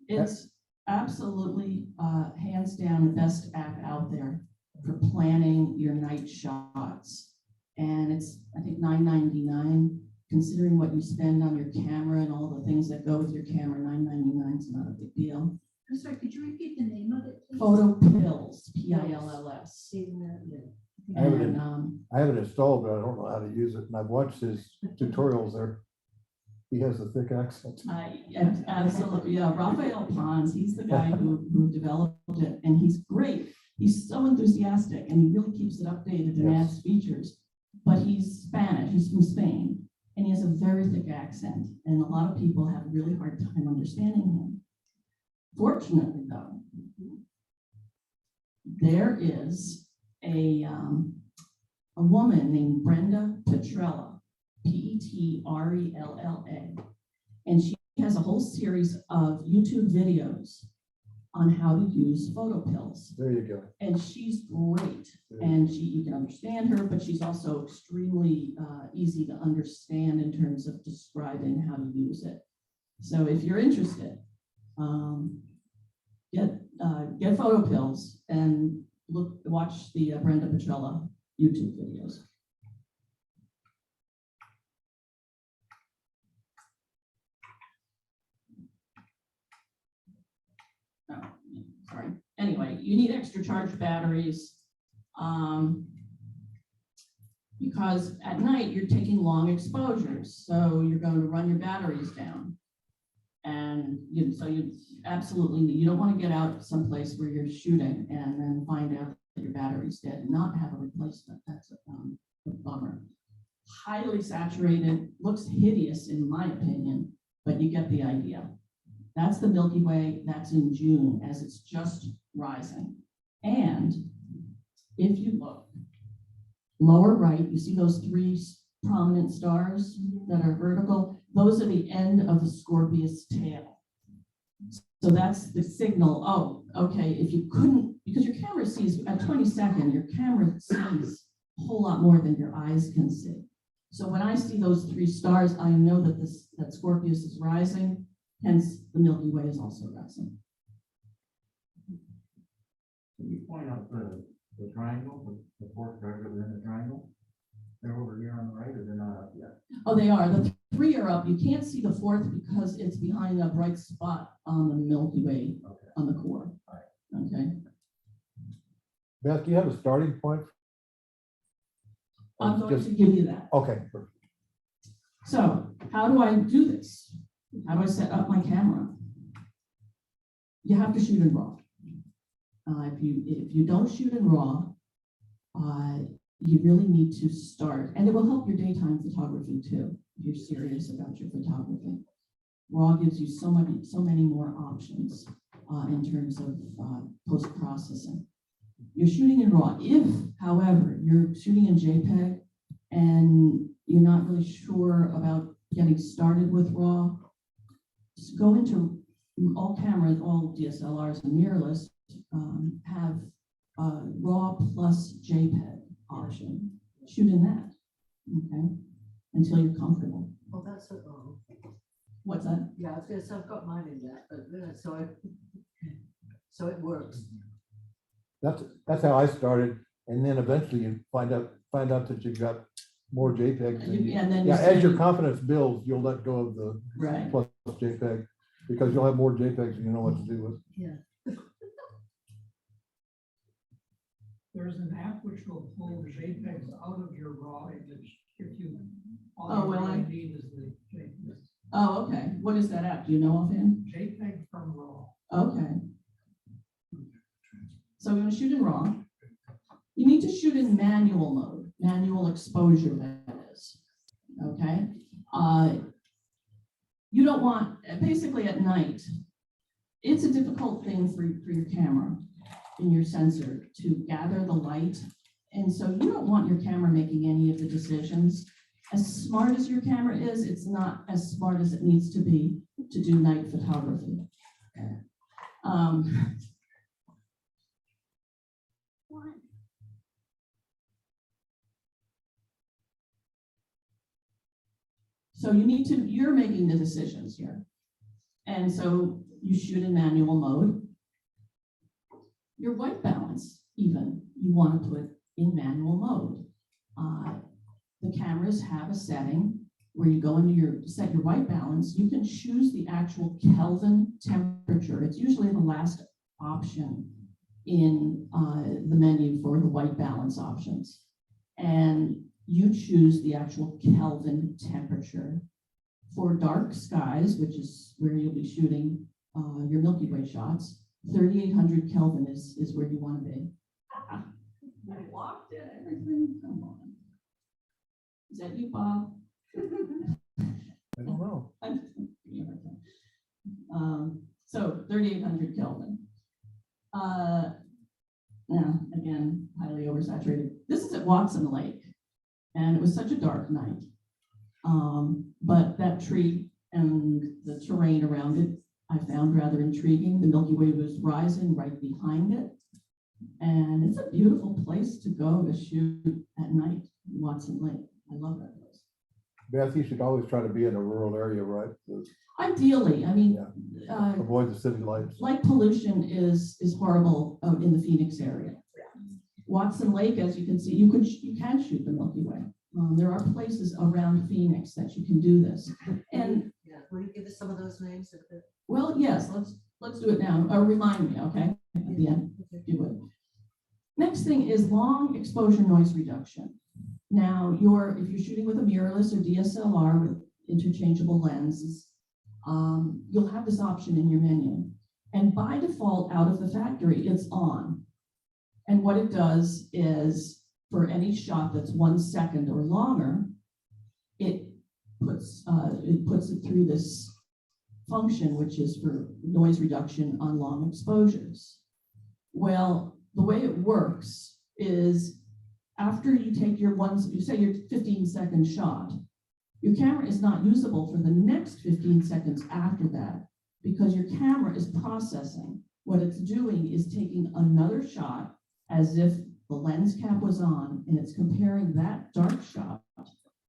Speaker 6: It's absolutely hands down the best app out there for planning your night shots. And it's, I think, $9.99. Considering what you spend on your camera and all the things that go with your camera, $9.99 is not a big deal.
Speaker 2: I'm sorry, could you repeat the name of it, please?
Speaker 6: Photo Pills, Pills.
Speaker 1: I have it
Speaker 6: And
Speaker 1: I have it installed, but I don't know how to use it, and I've watched his tutorials there. He has a thick accent.
Speaker 6: absolutely, yeah. Raphael Pons, he's the guy who developed it, and he's great. He's so enthusiastic, and he really keeps it updated and
Speaker 1: Yes.
Speaker 6: adds features. But he's Spanish, he's from Spain, and he has a very thick accent, and a lot of people have a really hard time understanding him. Fortunately, though, there is a woman named Brenda Petrella, Petrella, and she has a whole series of YouTube videos on how to use photo pills.
Speaker 1: There you go.
Speaker 6: And she's great, and you can understand her, but she's also extremely easy to understand in terms of describing how to use it. So if you're interested, get photo pills and watch the Brenda Petrella YouTube videos. Oh, sorry. Anyway, you need extra charge batteries because at night you're taking long exposures, so you're going to run your batteries down. And you absolutely, you don't want to get out someplace where you're shooting and then find out that your battery's dead and not have a replacement. That's a bummer. Highly saturated, looks hideous in my opinion, but you get the idea. That's the Milky Way. That's in June as it's just rising. And if you look lower right, you see those three prominent stars that are vertical. Those are the end of the Scorpius tail. So that's the signal. Oh, okay. If you couldn't, because your camera sees at 22nd, your camera sees a whole lot more than your eyes can see. So when I see those three stars, I know that that Scorpius is rising. Hence, the Milky Way is also rising.
Speaker 10: Can you point out the triangle, the four stars that are in the triangle? They're over here on the right, or they're not up yet?
Speaker 6: Oh, they are. The 3 are up. You can't see the 4th because it's behind a bright spot on the Milky Way on the core. Okay.
Speaker 1: Beth, do you have a starting point?
Speaker 6: I'm going to give you that.
Speaker 1: Okay.
Speaker 6: So how do I do this? How do I set up my camera? You have to shoot in RAW. If you don't shoot in RAW, you really need to start, and it will help your daytime photography too, if you're serious about your photography. RAW gives you so many more options in terms of post-processing. You're shooting in RAW. If, however, you're shooting in JPEG and you're not really sure about getting started with RAW, just go into all cameras, all DSLRs and mirrorless have RAW plus JPEG option. Shoot in that, okay, until you're comfortable.
Speaker 5: Oh, that's it. Oh,
Speaker 6: What's that?
Speaker 5: yeah, I was gonna say, I've got mine in that, but so it works.
Speaker 1: That's how I started, and then eventually you find out that you've got more JPEGs.
Speaker 6: And then
Speaker 1: As your confidence builds, you'll let go of the
Speaker 6: right.
Speaker 1: plus JPEG because you'll have more JPEGs and you know what to do with.
Speaker 5: Yeah.
Speaker 7: There's an app which will pull JPEGs out of your raw image if you.
Speaker 6: Oh, well, I
Speaker 7: need is the JPEG.
Speaker 6: Oh, okay. What is that app? Do you know offhand?
Speaker 7: JPEG from raw.
Speaker 6: Okay. So I'm going to shoot in RAW. You need to shoot in manual mode, manual exposure, that is. Okay. You don't want, basically at night, it's a difficult thing for your camera and your sensor to gather the light. And so you don't want your camera making any of the decisions. As smart as your camera is, it's not as smart as it needs to be to do night photography. So you're making the decisions here. And so you shoot in manual mode. Your white balance, even, you want to put in manual mode. The cameras have a setting where you go into set your white balance. You can choose the actual Kelvin temperature. It's usually the last option in the menu for the white balance options. And you choose the actual Kelvin temperature. For dark skies, which is where you'll be shooting your Milky Way shots, 3,800 Kelvin is where you want to be. I walked in everything. Come on. Is that you, Bob?
Speaker 1: I don't know.
Speaker 6: So 3,800 Kelvin. Now, again, highly oversaturated. This is at Watson Lake, and it was such a dark night. But that tree and the terrain around it, I found rather intriguing. The Milky Way was rising right behind it. And it's a beautiful place to go to shoot at night in Watson Lake. I love that place.
Speaker 1: Beth, you should always try to be in a rural area, right?
Speaker 6: Ideally, I mean,
Speaker 1: Avoid the city lights.
Speaker 6: light pollution is horrible out in the Phoenix area. Watson Lake, as you can see, you can shoot the Milky Way. There are places around Phoenix that you can do this. And
Speaker 5: yeah, will you give us some of those names?
Speaker 6: well, yes, let's do it now. Remind me, okay, at the end, if you would. Next thing is long exposure noise reduction. Now, if you're shooting with a mirrorless or DSLR with interchangeable lenses, you'll have this option in your menu. And by default, out of the factory, it's on. And what it does is, for any shot that's 1 second or longer, it puts it through this function, which is for noise reduction on long exposures. Well, the way it works is after you take your 15-second shot, your camera is not usable for the next 15 seconds after that because your camera is processing. What it's doing is taking another shot as if the lens cap was on, and it's comparing that dark shot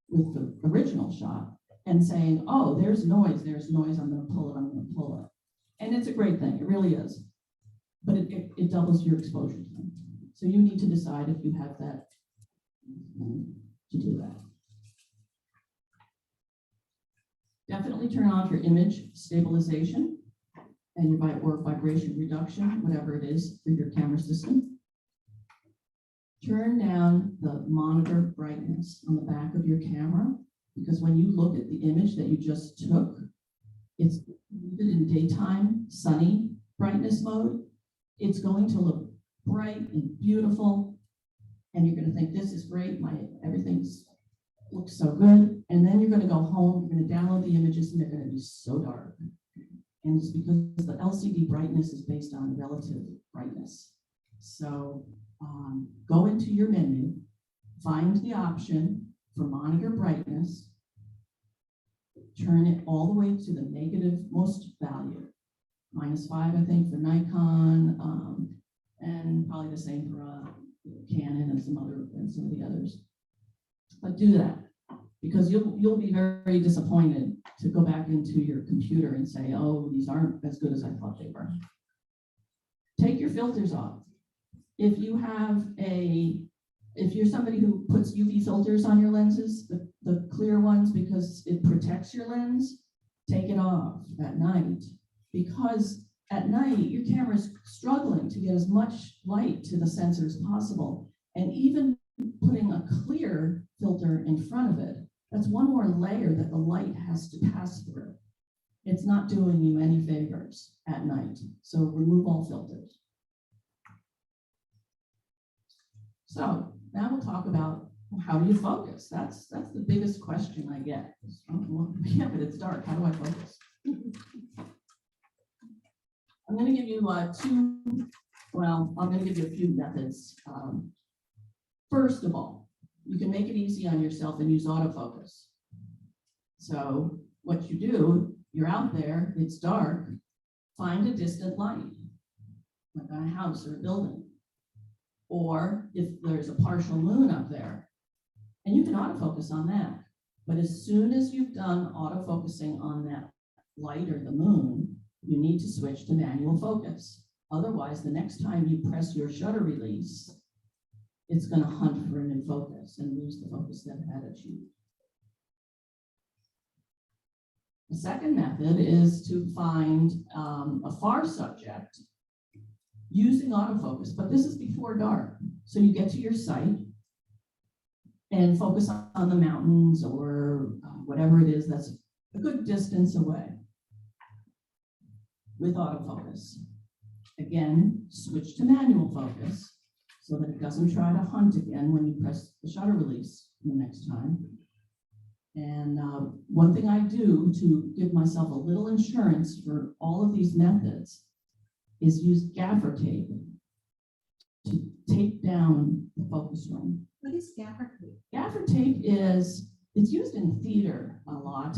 Speaker 6: with the original shot and saying, oh, there's noise, I'm going to pull it. And it's a great thing, it really is. But it doubles your exposure time. So you need to decide if you have that to do that. Definitely turn off your image stabilization and your vibration reduction, whatever it is for your camera system. Turn down the monitor brightness on the back of your camera, because when you look at the image that you just took, it's in daytime, sunny brightness mode. It's going to look bright and beautiful, and you're going to think, this is great, everything's looks so good. And then you're going to go home, you're going to download the images, and they're going to be so dark. And it's because the LCD brightness is based on relative brightness. So go into your menu, find the option for monitor brightness, turn it all the way to the negative most value, -5, I think, for Nikon, and probably the same for Canon and some of the others. But do that, because you'll be very disappointed to go back into your computer and say, oh, these aren't as good as I thought they were. Take your filters off. If you're somebody who puts UV filters on your lenses, the clear ones, because it protects your lens, take it off at night. Because at night, your camera's struggling to get as much light to the sensor as possible. And even putting a clear filter in front of it, that's one more layer that the light has to pass through. It's not doing you any favors at night. So remove all filters. So now we'll talk about how do you focus? That's the biggest question I get. Yeah, but it's dark. How do I focus? I'm going to give you I'm going to give you a few methods. First of all, you can make it easy on yourself and use autofocus. So what you do, you're out there, it's dark, find a distant light, like on a house or a building. Or if there's a partial moon up there, and you can autofocus on that. But as soon as you've done autofocusing on that light or the moon, you need to switch to manual focus. Otherwise, the next time you press your shutter release, it's going to hunt for a new focus and lose the focus that it had achieved. The second method is to find a far subject using autofocus, but this is before dark. So you get to your site and focus on the mountains or whatever it is that's a good distance away with autofocus. Again, switch to manual focus so that it doesn't try to hunt again when you press the shutter release the next time. And one thing I do to give myself a little insurance for all of these methods is use gaffer tape to tape down the focus ring.
Speaker 2: What is gaffer tape?
Speaker 6: Gaffer tape it's used in theater a lot.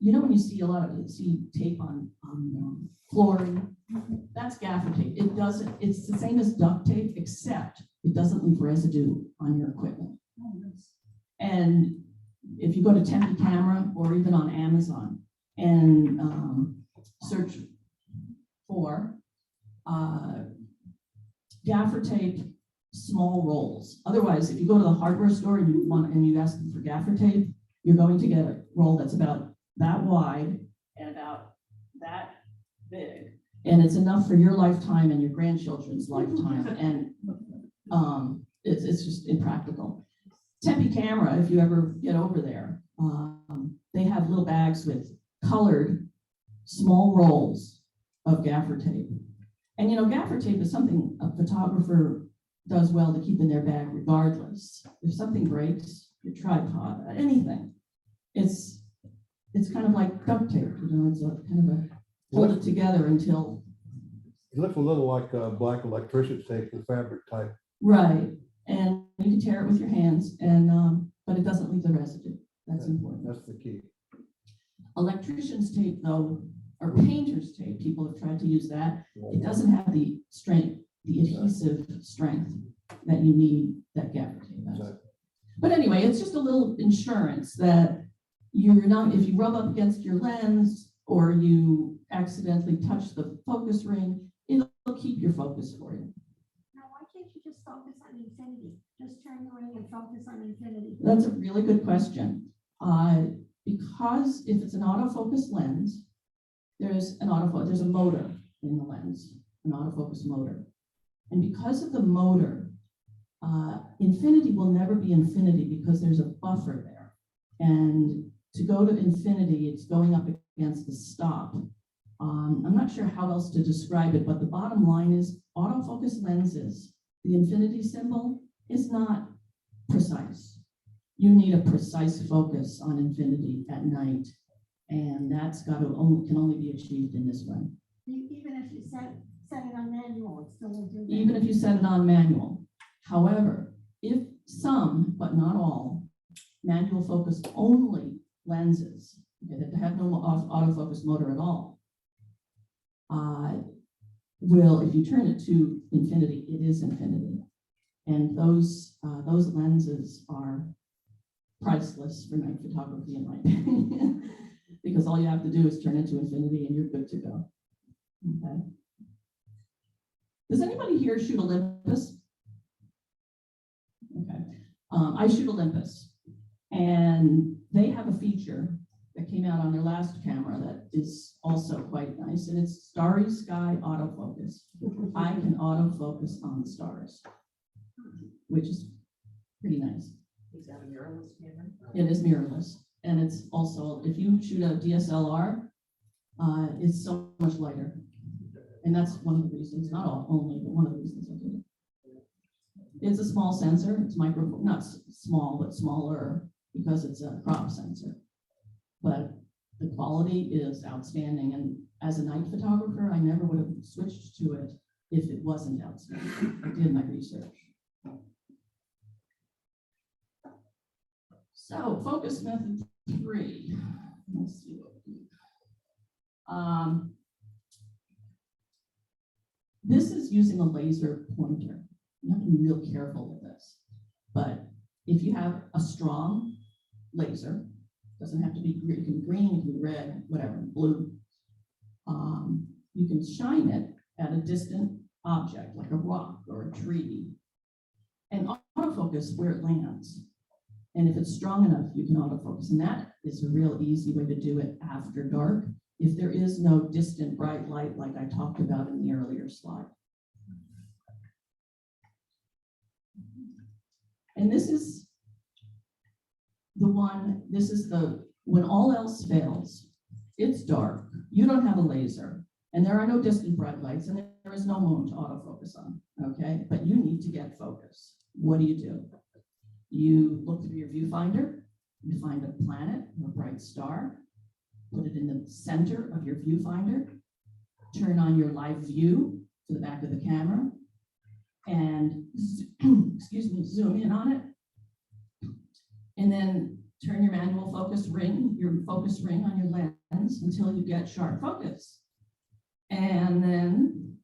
Speaker 6: You know when you see see tape on flooring, that's gaffer tape. It's the same as duct tape, except it doesn't leave residue on your equipment.
Speaker 2: Oh, nice.
Speaker 6: And if you go to Tempe Camera or even on Amazon and search for gaffer tape small rolls. Otherwise, if you go to the hardware store and you ask them for gaffer tape, you're going to get a roll that's about that wide and about that big. And it's enough for your lifetime and your grandchildren's lifetime. And it's just impractical. Tempe Camera, if you ever get over there, they have little bags with colored small rolls of gaffer tape. And gaffer tape is something a photographer does well to keep in their bag regardless. If something breaks, your tripod, anything, it's kind of like duct tape, it's a kind of a hold it together until.
Speaker 1: It looks a little like black electrician's tape, the fabric type.
Speaker 6: Right, and you can tear it with your hands, and but it doesn't leave the residue. That's important.
Speaker 1: That's the key.
Speaker 6: Electrician's tape, though, or painter's tape, people have tried to use that. It doesn't have the strength, the adhesive strength that you need that gaffer tape has.
Speaker 1: Exactly.
Speaker 6: But anyway, it's just a little insurance that you're not, if you rub up against your lens or you accidentally touch the focus ring, it'll keep your focus for you.
Speaker 2: Now, why can't you just focus on infinity? Just turn the ring and focus on infinity.
Speaker 6: That's a really good question. because if it's an autofocus lens, there's a motor in the lens, an autofocus motor. And because of the motor, infinity will never be infinity because there's a buffer there. And to go to infinity, it's going up against the stop. I'm not sure how else to describe it, but the bottom line is autofocus lenses, the infinity symbol is not precise. You need a precise focus on infinity at night. And that's can only be achieved in this way.
Speaker 2: Even if you set it on manual, it's still will do that.
Speaker 6: Even if you set it on manual. However, if some, but not all, manual focus only lenses that have no autofocus motor at all, will, if you turn it to infinity, it is infinity. And those lenses are priceless for night photography, in my opinion, because all you have to do is turn it to infinity and you're good to go. Okay. Does anybody here shoot Olympus? Okay. I shoot Olympus, and they have a feature that came out on their last camera that is also quite nice, and it's Starry Sky Autofocus. I can autofocus on the stars, which is pretty nice.
Speaker 5: Is that a mirrorless camera?
Speaker 6: It is mirrorless, and it's also, if you shoot a DSLR, it's so much lighter. And that's one of the reasons, not all only, but one of the reasons I did it. It's a small sensor, it's not small, but smaller because it's a crop sensor. But the quality is outstanding. And as a night photographer, I never would have switched to it if it wasn't outstanding. I did my research. So focus method 3. Let's see what we do. This is using a laser pointer. You have to be real careful with this. But if you have a strong laser, doesn't have to be green, it can be green, it can be red, whatever, blue. You can shine it at a distant object like a rock or a tree and autofocus where it lands. And if it's strong enough, you can autofocus. And that is a real easy way to do it after dark, if there is no distant bright light like I talked about in the earlier slide. And this is when all else fails, it's dark, you don't have a laser, and there are no distant bright lights, and there is no moon to autofocus on, okay? But you need to get focus. What do? You look through your viewfinder, you find a planet or a bright star, put it in the center of your viewfinder, turn on your live view to the back of the camera, and excuse me, zoom in on it, and then turn your manual focus ring on your lens until you get sharp focus, and then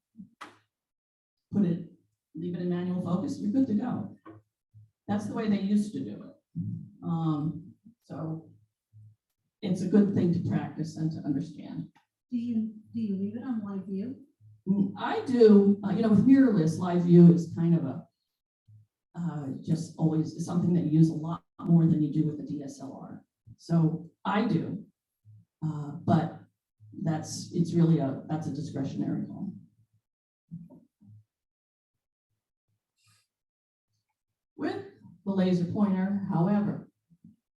Speaker 6: leave it in manual focus, you're good to go. That's the way they used to do it. So it's a good thing to practice and to understand.
Speaker 2: Do you leave it on live view?
Speaker 6: I do, with mirrorless, live view is kind of just always something that you use a lot more than you do with a DSLR. So I do, but that's a discretionary call. With the laser pointer, however,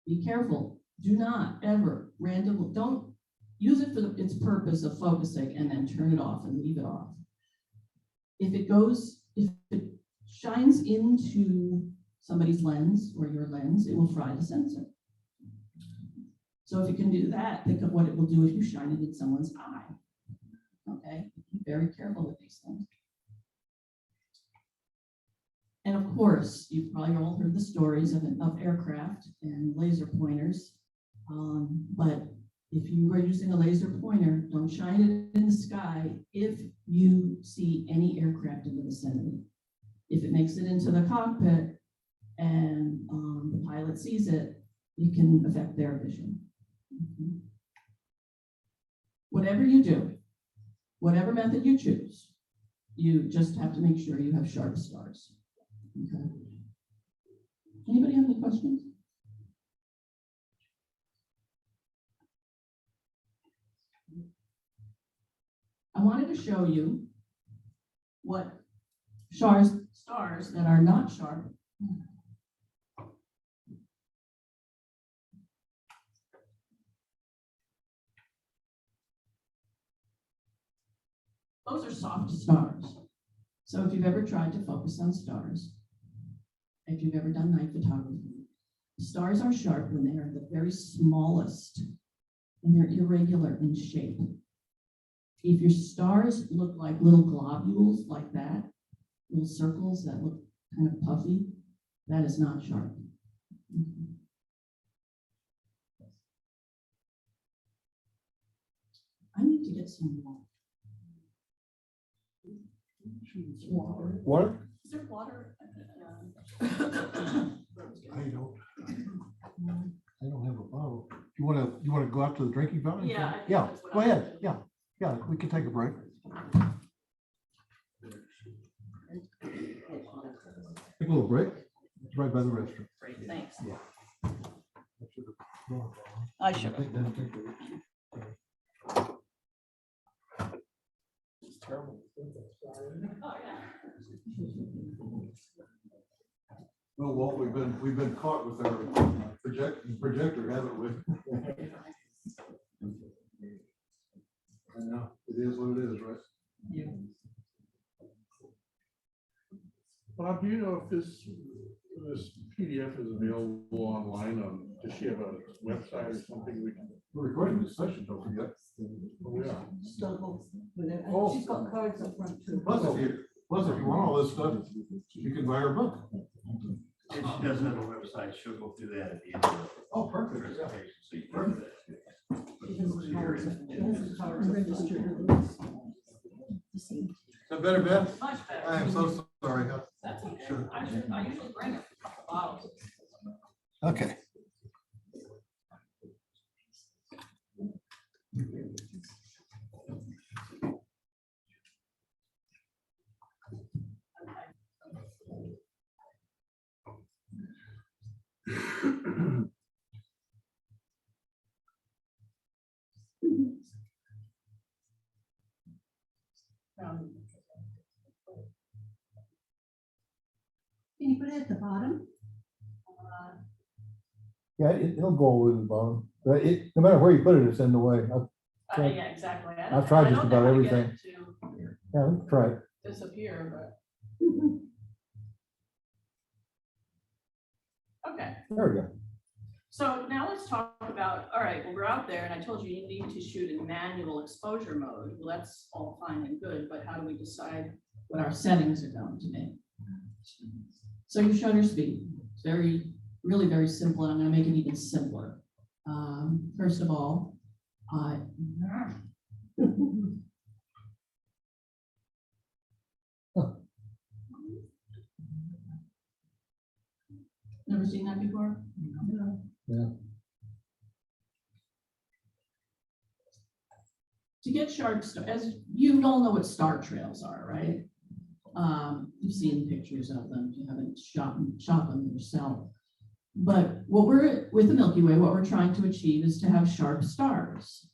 Speaker 6: be careful. Do not ever don't use it for its purpose of focusing and then turn it off and leave it off. If it shines into somebody's lens or your lens, it will fry the sensor. So if you can do that, think of what it will do if you shine it in someone's eye. Okay, be very careful with these things. And of course, you've probably all heard the stories of aircraft and laser pointers. But if you are using a laser pointer, don't shine it in the sky if you see any aircraft in the vicinity. If it makes it into the cockpit and the pilot sees it, it can affect their vision. Mm-hmm. Whatever you do, whatever method you choose, you just have to make sure you have sharp stars. Okay. Anybody have any questions? I wanted to show you what stars that are not sharp. Those are soft stars. So if you've ever tried to focus on stars, if you've ever done night photography, stars are sharp when they are the very smallest and they're irregular in shape. If your stars look like little globules like that, little circles that look kind of puffy, that is not sharp. I need to get some water.
Speaker 1: What?
Speaker 6: Is there water?
Speaker 1: I don't have a bottle. You wanna go out to the drinking fountain?
Speaker 6: Yeah, I think
Speaker 1: Yeah,
Speaker 6: that's what
Speaker 1: go
Speaker 6: I'm
Speaker 1: ahead.
Speaker 6: gonna do.
Speaker 1: Yeah, yeah, we can take a break. Take a little break. It's right by the restroom.
Speaker 6: Thanks.
Speaker 1: Yeah.
Speaker 6: I should have.
Speaker 1: Well, Walt, we've been caught with our projector, haven't we? I know, it is what it is, right?
Speaker 6: Yeah.
Speaker 10: Bob, do you know if this PDF is available online does she have a website or something we can?
Speaker 1: We're recording this session, don't forget.
Speaker 10: Oh, yeah.
Speaker 1: Oh.
Speaker 5: She's got cards up front too.
Speaker 1: Plus, if you want all this stuff, you can buy her book.
Speaker 11: If she doesn't have a website, she'll go through that at the end of the
Speaker 1: Oh, perfect.
Speaker 11: presentation. So you can do that.
Speaker 1: Is that better, Ben?
Speaker 6: Much better.
Speaker 1: I am so sorry.
Speaker 6: That's okay.
Speaker 1: Sure.
Speaker 6: I usually bring a couple bottles.
Speaker 1: Okay.
Speaker 2: Can you put it at the bottom?
Speaker 1: Yeah, it'll go over the bottom. But no matter where you put it, it's in the way.
Speaker 6: Yeah, exactly.
Speaker 1: I've tried just about everything. Yeah, let's try it.
Speaker 6: Disappear, but. Okay.
Speaker 1: There we go.
Speaker 6: So now let's talk about, all right, well, we're out there and I told you you need to shoot in manual exposure mode. Well, that's all fine and good, but how do we decide what our settings are going to be? So your shutter speed, it's really very simple, and I'm gonna make it even simpler. First of all, never seen that before?
Speaker 1: Yeah.
Speaker 6: To get sharp, as you all know what star trails are, right? You've seen pictures of them, if you haven't shot them yourself. But with the Milky Way, what we're trying to achieve is to have sharp stars.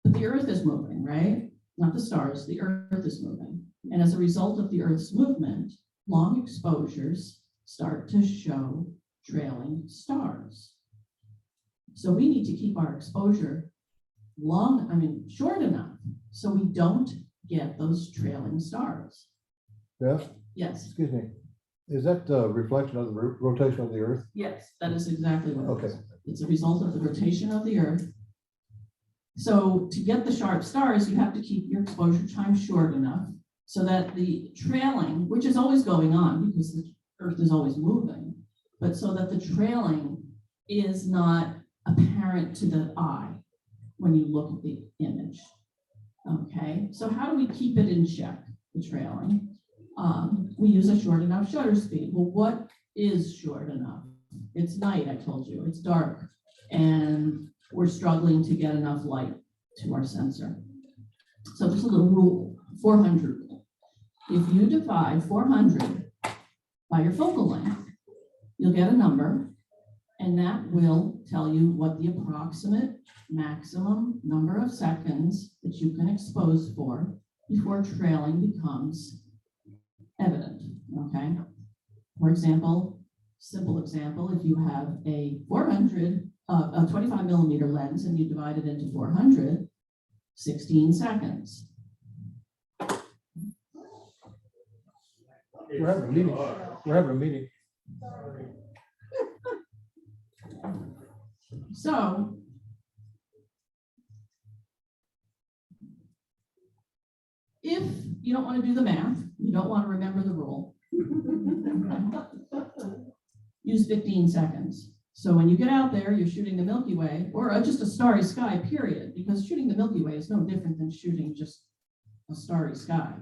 Speaker 6: But the Earth is moving, right? Not the stars, the Earth is moving. And as a result of the Earth's movement, long exposures start to show trailing stars. So we need to keep our exposure short enough so we don't get those trailing stars.
Speaker 1: Beth,
Speaker 6: Yes,
Speaker 1: excuse me. Is that a reflection of the rotation of the Earth?
Speaker 6: yes, that is exactly what it is.
Speaker 1: Okay.
Speaker 6: It's a result of the rotation of the Earth. So to get the sharp stars, you have to keep your exposure time short enough so that the trailing, which is always going on because the Earth is always moving, but so that the trailing is not apparent to the eye when you look at the image. Okay, so how do we keep it in check, the trailing? We use a short enough shutter speed. Well, what is short enough? It's night, I told you, it's dark, and we're struggling to get enough light to our sensor. So there's a little rule, 400 rule. If you divide 400 by your focal length, you'll get a number And that will tell you what the approximate maximum number of seconds that you can expose for before trailing becomes evident, okay? For example, simple example, if you have a 25 millimeter lens and you divide it into 400, 16 seconds.
Speaker 1: We're having a meeting. We're having a meeting.
Speaker 6: So if you don't want to do the math, you don't want to remember the rule, use 15 seconds. So when you get out there, you're shooting the Milky Way or just a starry sky, period, because shooting the Milky Way is no different than shooting just a starry sky.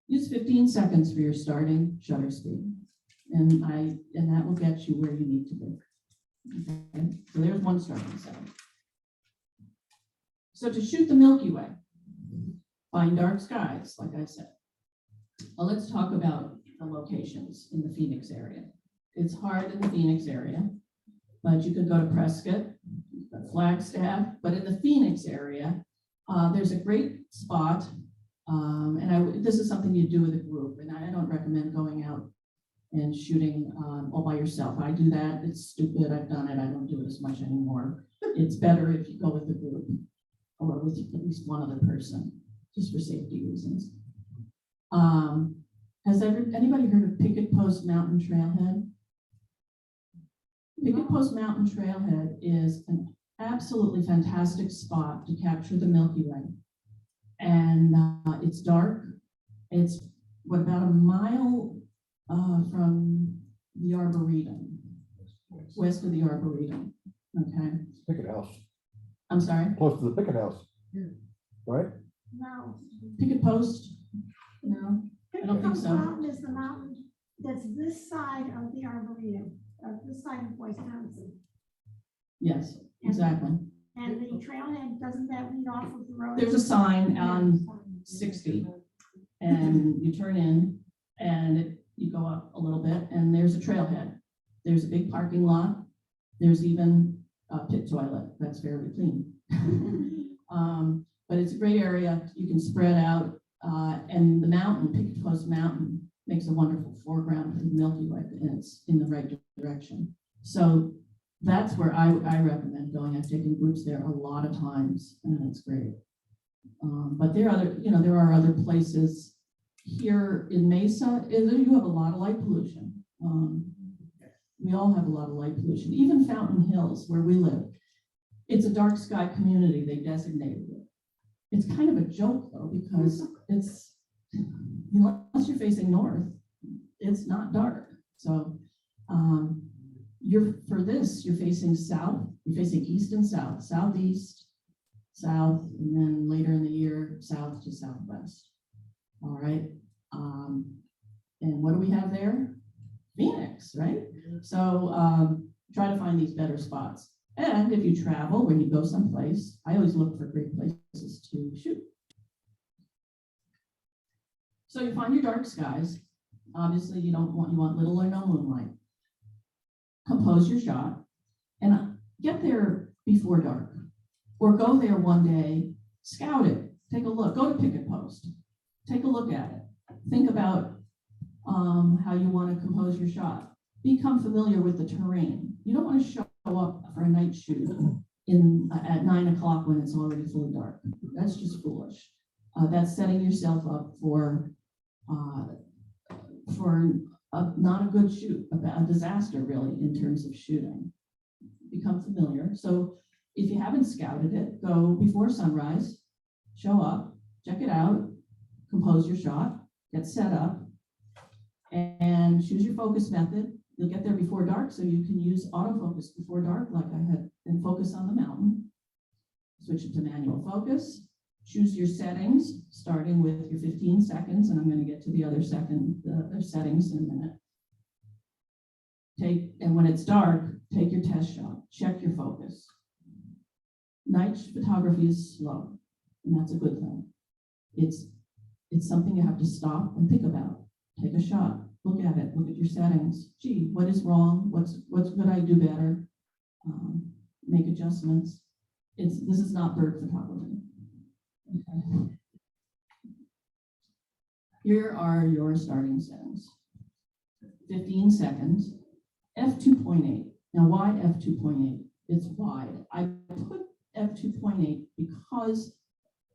Speaker 6: Use 15 seconds for your starting shutter speed. And that will get you where you need to be. Okay, so there's one starting setting. So to shoot the Milky Way, find dark skies, like I said. Well, let's talk about the locations in the Phoenix area. It's hard in the Phoenix area, but you can go to Prescott, Flagstaff, but in the Phoenix area, there's a great spot. This is something you do with a group, and I don't recommend going out and shooting all by yourself. I do that. It's stupid. I've done it. I don't do it as much anymore. It's better if you go with a group or with at least one other person, just for safety reasons. Has anybody heard of Picket Post Mountain Trailhead? Picket Post Mountain Trailhead is an absolutely fantastic spot to capture the Milky Way. And it's dark. It's about a mile from the Arboretum, west of the Arboretum, okay?
Speaker 1: Picket house.
Speaker 6: I'm sorry?
Speaker 1: Close to the picket house. Right?
Speaker 2: No.
Speaker 6: Picket Post? No, I don't think so.
Speaker 2: Mountain is the mountain that's this side of the Arboretum, this side of Wisconsin.
Speaker 6: Yes, exactly.
Speaker 2: And the trailhead, doesn't that lead off of the road?
Speaker 6: There's a sign on 60 and you turn in and you go up a little bit and there's a trailhead. There's a big parking lot. There's even a pit toilet that's fairly clean. But it's a great area. You can spread out and the mountain, Picket Post Mountain, makes a wonderful foreground for the Milky Way and it's in the right direction. So that's where I recommend going. I've taken groups there a lot of times and it's great. But there are other places here in Mesa. You have a lot of light pollution. We all have a lot of light pollution. Even Fountain Hills, where we live, it's a dark sky community. They designated it. It's kind of a joke though, because it's, unless you're facing north, it's not dark. So you're facing south, you're facing east and south, southeast, south, and then later in the year, south to southwest. All right. And what do we have there? Phoenix, right? So try to find these better spots. And if you travel, when you go someplace, I always look for great places to shoot. So you find your dark skies. Obviously, you want little or no moonlight. Compose your shot and get there before dark, or go there one day, scout it, take a look, go to Picket Post, take a look at it, think about how you want to compose your shot, become familiar with the terrain. You don't want to show up for a night shoot at 9 o'clock when it's already fully dark. That's just foolish. That's setting yourself up for not a good shoot, a disaster really in terms of shooting. Become familiar. So if you haven't scouted it, go before sunrise, show up, check it out, compose your shot, get set up, and choose your focus method. You'll get there before dark, so you can use autofocus before dark like I had, and focus on the mountain. Switch it to manual focus. Choose your settings, starting with your 15 seconds, and I'm going to get to the other settings in a minute. And when it's dark, take your test shot, check your focus. Night photography is slow, and that's a good thing. It's something you have to stop and think about. Take a shot, look at it, look at your settings. Gee, what is wrong? What could I do better? Make adjustments. This is not bird photography. Okay. Here are your starting settings. 15 seconds, f2.8. Now why f2.8? It's wide. I put f2.8 because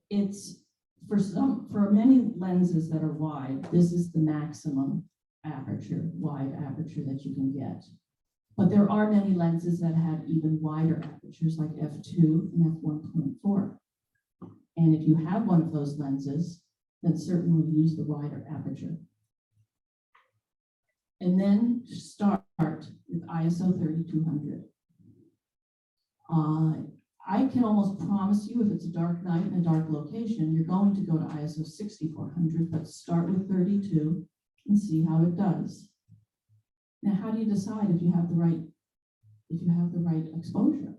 Speaker 6: it's for many lenses that are wide, this is the maximum aperture, wide aperture that you can get. But there are many lenses that have even wider apertures like f2 and f1.4. And if you have one of those lenses, then certainly use the wider aperture. And then start with ISO 3200. I can almost promise you if it's a dark night in a dark location, you're going to go to ISO 6400, but start with 32 and see how it does. Now, how do you decide if you have the right exposure?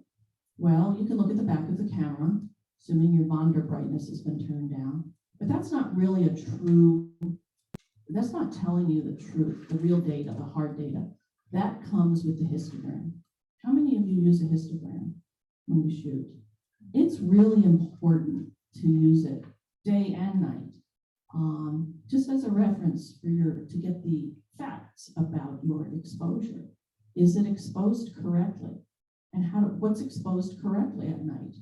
Speaker 6: Well, you can look at the back of the camera, assuming your monitor brightness has been turned down, but that's not really that's not telling you the truth, the real data, the hard data. That comes with the histogram. How many of you use a histogram when you shoot? It's really important to use it day and night, just as a reference to get the facts about your exposure. Is it exposed correctly? And what's exposed correctly at night?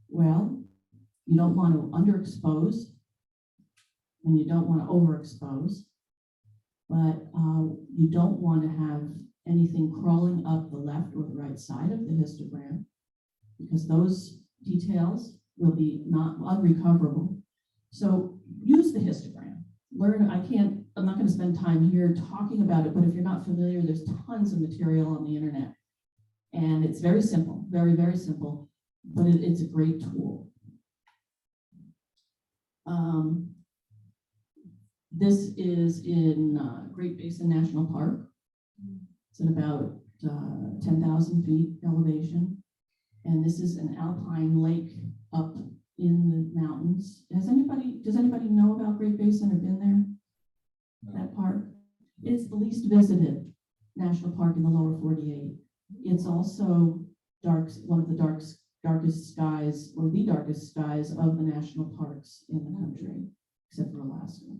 Speaker 6: Well, you don't want to underexpose and you don't want to overexpose, but you don't want to have anything crawling up the left or the right side of the histogram, because those details will be not unrecoverable. So use the histogram. Learn. I'm not going to spend time here talking about it, but if you're not familiar, there's tons of material on the internet. And it's very simple, very, very simple, but it's a great tool. This is in Great Basin National Park. It's at about 10,000 feet elevation. And this is an alpine lake up in the mountains. Does anybody know about Great Basin or been there? That park? It's the least visited national park in the lower 48. It's also one of the darkest skies, or the darkest skies of the national parks in the country, except for Alaska.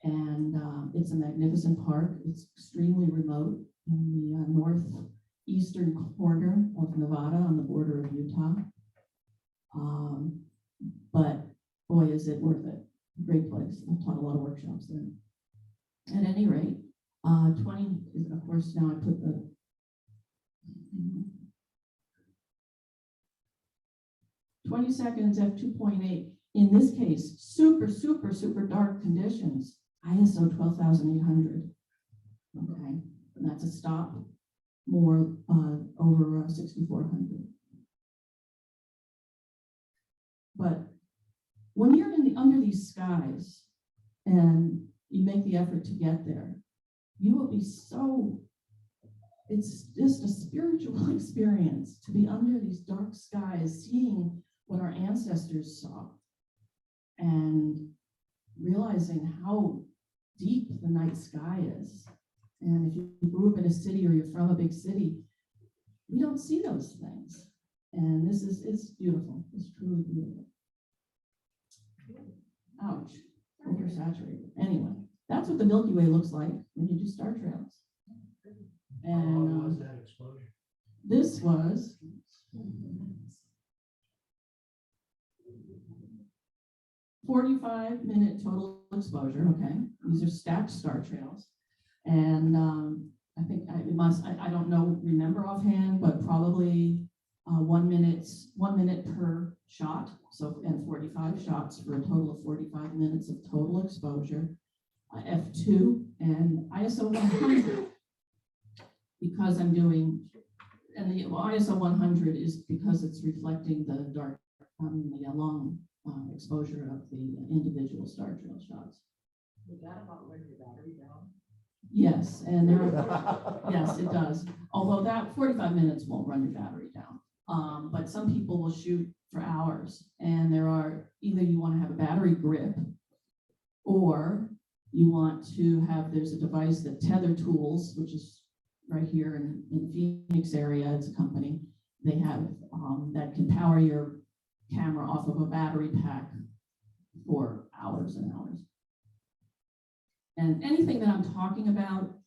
Speaker 6: And it's a magnificent park. It's extremely remote in the northeastern corner of Nevada on the border of Utah. But boy, is it worth it. Great place. I've taught a lot of workshops there. At any rate, 20 is, of course, now I put the 20 seconds f2.8. In this case, super, super, super dark conditions, ISO 12,800. Okay, and that's a stop more over 6,400. But when you're under these skies and you make the effort to get there, you will be it's just a spiritual experience to be under these dark skies, seeing what our ancestors saw and realizing how deep the night sky is. And if you grew up in a city or you're from a big city, you don't see those things. And it's beautiful. It's truly beautiful. Ouch, oversaturated. Anyway, that's what the Milky Way looks like when you do star trails. And
Speaker 11: How long was that exposure?
Speaker 6: This was 45-minute total exposure. Okay, these are stacked star trails, and I think I don't know, remember offhand, but probably 1 minute per shot. So, and 45 shots for a total of 45 minutes of total exposure. F2 and ISO 100, because I'm doing, and the ISO 100 is because it's reflecting the dark, the long exposure of the individual star trail shots.
Speaker 5: Would that about run your battery down?
Speaker 6: Yes, and there are, yes, it does. Although that 45 minutes won't run your battery down. But some people will shoot for hours, and there are either you want to have a battery grip, or You want to have, there's a device that Tether Tools, which is right here in Phoenix area, it's a company. They have that can power your camera off of a battery pack for hours and hours. And anything that I'm talking about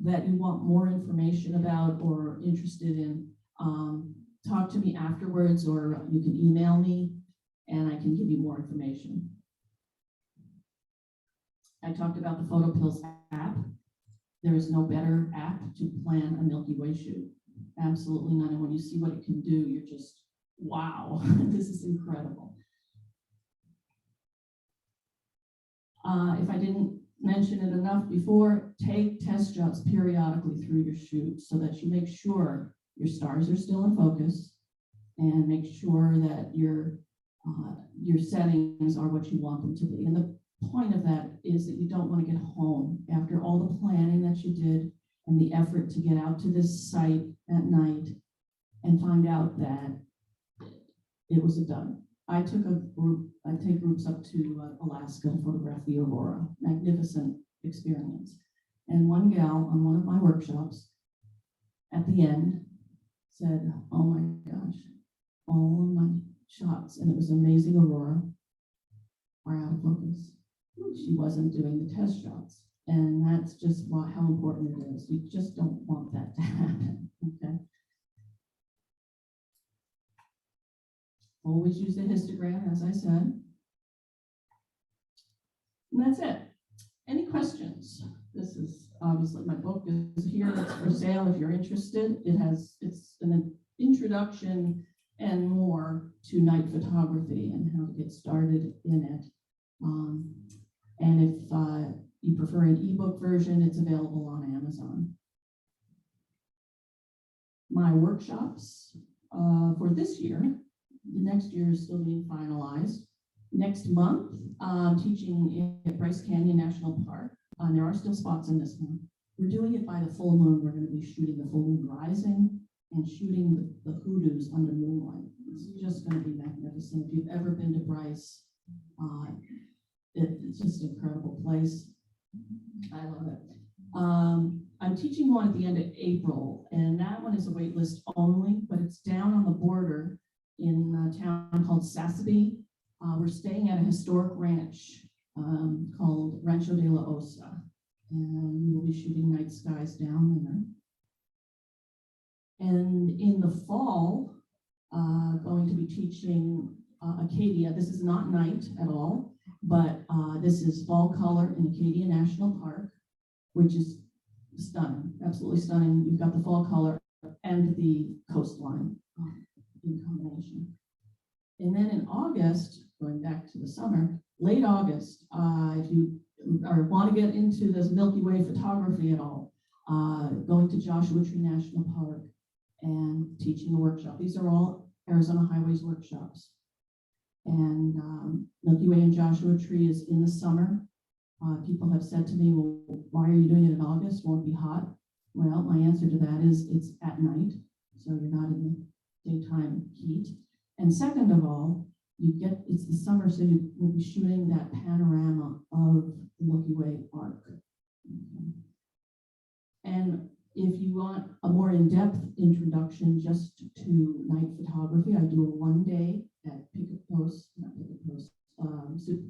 Speaker 6: that you want more information about or interested in, talk to me afterwards, or you can email me and I can give you more information. I talked about the PhotoPills app. There is no better app to plan a Milky Way shoot. Absolutely none. And when you see what it can do, you're just, wow, this is incredible. If I didn't mention it enough before, take test jobs periodically through your shoot so that you make sure your stars are still in focus and make sure that your settings are what you want them to be. And the point of that is that you don't want to get home after all the planning that you did and the effort to get out to this site at night and find out that it was a dud. I take groups up to Alaska to photograph the aurora. Magnificent experience. And one gal on one of my workshops at the end said, oh my gosh, all of my shots, and it was amazing aurora, are out of focus. She wasn't doing the test shots. And that's just how important it is. You just don't want that to happen, okay? Always use the histogram, as I said. And that's it. Any questions? This is obviously, my book is here, it's for sale if you're interested. It's an introduction and more to night photography and how to get started in it. And if you prefer an ebook version, it's available on Amazon. My workshops for this year, the next year is still being finalized. Next month, I'm teaching at Bryce Canyon National Park. There are still spots in this one. We're doing it by the full moon. We're going to be shooting the full moon rising and shooting the hoodoos under moonlight. It's just going to be magnificent. If you've ever been to Bryce, it's just an incredible place. I love it. I'm teaching one at the end of April, and that one is a wait list only, but it's down on the border in a town called Sassabee. We're staying at a historic ranch called Rancho de la Osa, and we'll be shooting night skies down there. And in the fall, going to be teaching Acadia. This is not night at all, but this is fall color in Acadia National Park, which is stunning, absolutely stunning. You've got the fall color and the coastline in combination. And then in August, going back to the summer, late August, if you want to get into this Milky Way photography at all, going to Joshua Tree National Park and teaching a workshop. These are all Arizona Highways workshops. And Milky Way and Joshua Tree is in the summer. People have said to me, well, why are you doing it in August? Won't it be hot? Well, my answer to that is it's at night, so you're not in the daytime heat. And second of all, it's the summer, so you will be shooting that panorama of the Milky Way arc. Okay. And if you want a more in-depth introduction just to night photography, I do a one-day at the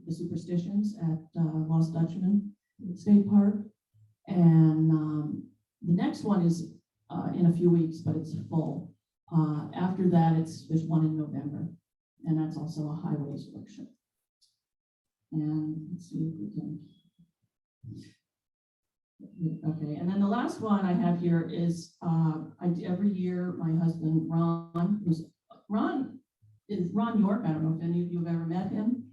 Speaker 6: Superstitions at Lost Dutchman State Park. And the next one is in a few weeks, but it's full. After that, there's one in November, and that's also a highways workshop. And let's see if we can. Okay, and then the last one I have here is every year my husband Ron York. I don't know if any of you have ever met him.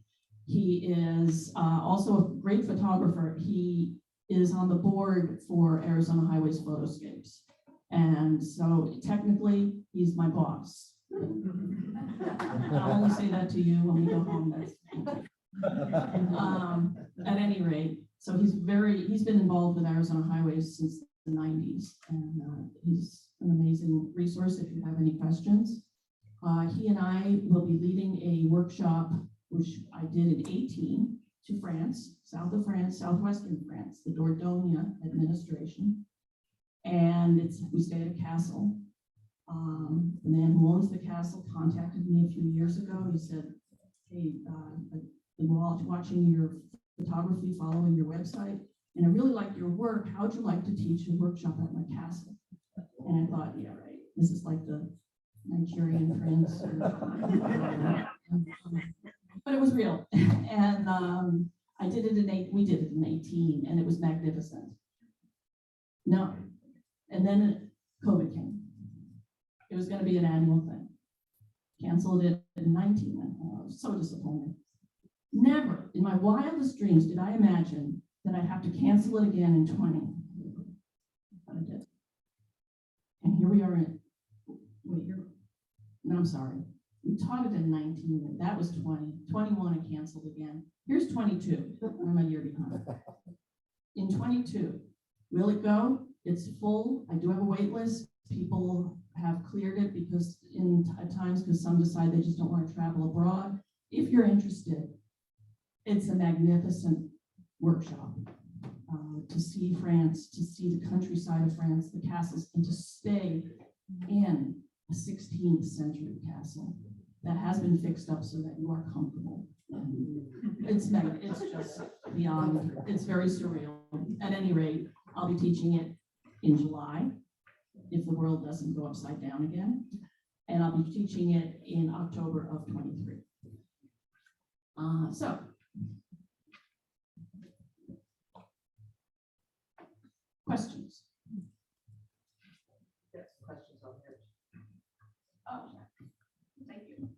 Speaker 6: He is also a great photographer. He is on the board for Arizona Highways Photoscapes. And so technically, he's my boss. I'll only say that to you when we go home. At any rate, so he's been involved with Arizona Highways since the 90s. And he's an amazing resource if you have any questions. He and I will be leading a workshop, which I did in 18, to France, south of France, southwestern France, the Dordogne administration. And we stayed at a castle. The man who owns the castle contacted me a few years ago. He said, hey, I've been watching your photography, following your website, and I really like your work. How would you like to teach a workshop at my castle? And I thought, yeah, right. This is like the Nigerian prince. But it was real. And we did it in 18, and it was magnificent. No. And then COVID came. It was going to be an annual thing. Canceled it in 19. And I was so disappointed. Never in my wildest dreams did I imagine that I'd have to cancel it again in 20. But I did. And here we are no, I'm sorry. We taught it in 19. That was 20. 21, I canceled again. Here's 22. I'm a year behind. In 22, will it go? It's full. I do have a wait list. People have cleared it because at times, because some decide they just don't want to travel abroad. If you're interested, it's a magnificent workshop to see France, to see the countryside of France, the castles, and to stay in a 16th century castle that has been fixed up so that you are comfortable. It's just beyond, it's very surreal. At any rate, I'll be teaching it in July, if the world doesn't go upside down again. And I'll be teaching it in October of 23. So. Questions?
Speaker 5: Yes, questions on here.
Speaker 6: Oh, thank you.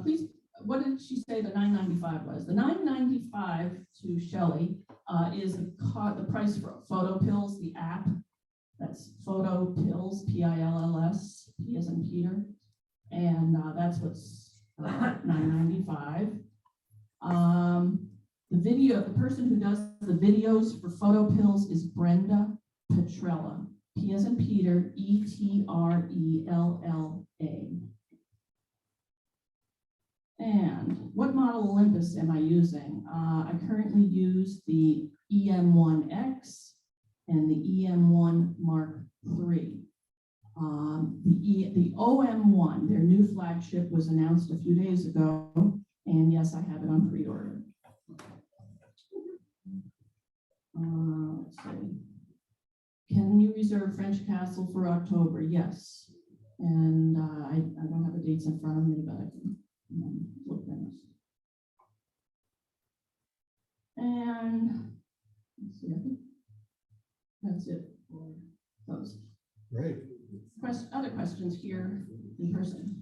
Speaker 6: Please, what did she say the $9.95 was? The $9.95 to Shelley is the price for Photo Pills, the app. That's Photo Pills, PILLS, P as in Peter, and that's what's $9.95. The person who does the videos for Photo Pills is Brenda Petrella, P as in Peter, ETRELLA. And what model Olympus am I using? I currently use the EM1X and the EM1 Mark III. The OM1, their new flagship, was announced a few days ago, and yes, I have it on pre-order. Let's see. Can you reserve French Castle for October? Yes. And I don't have the dates in front of me, but I can look things. And let's see, I think that's it for those.
Speaker 1: Great.
Speaker 6: Other questions here in person?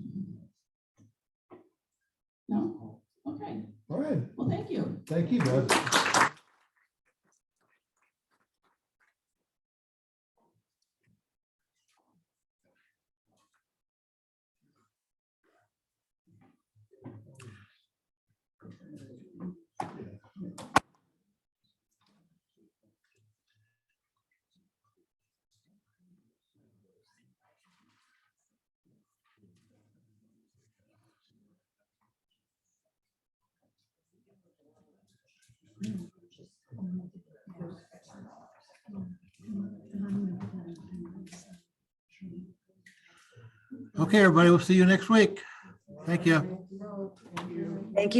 Speaker 6: No? Okay.
Speaker 1: All right.
Speaker 6: Well, thank you.
Speaker 1: Thank you, Bud.
Speaker 11: Okay, everybody, we'll see you next week. Thank you.
Speaker 6: Thank you.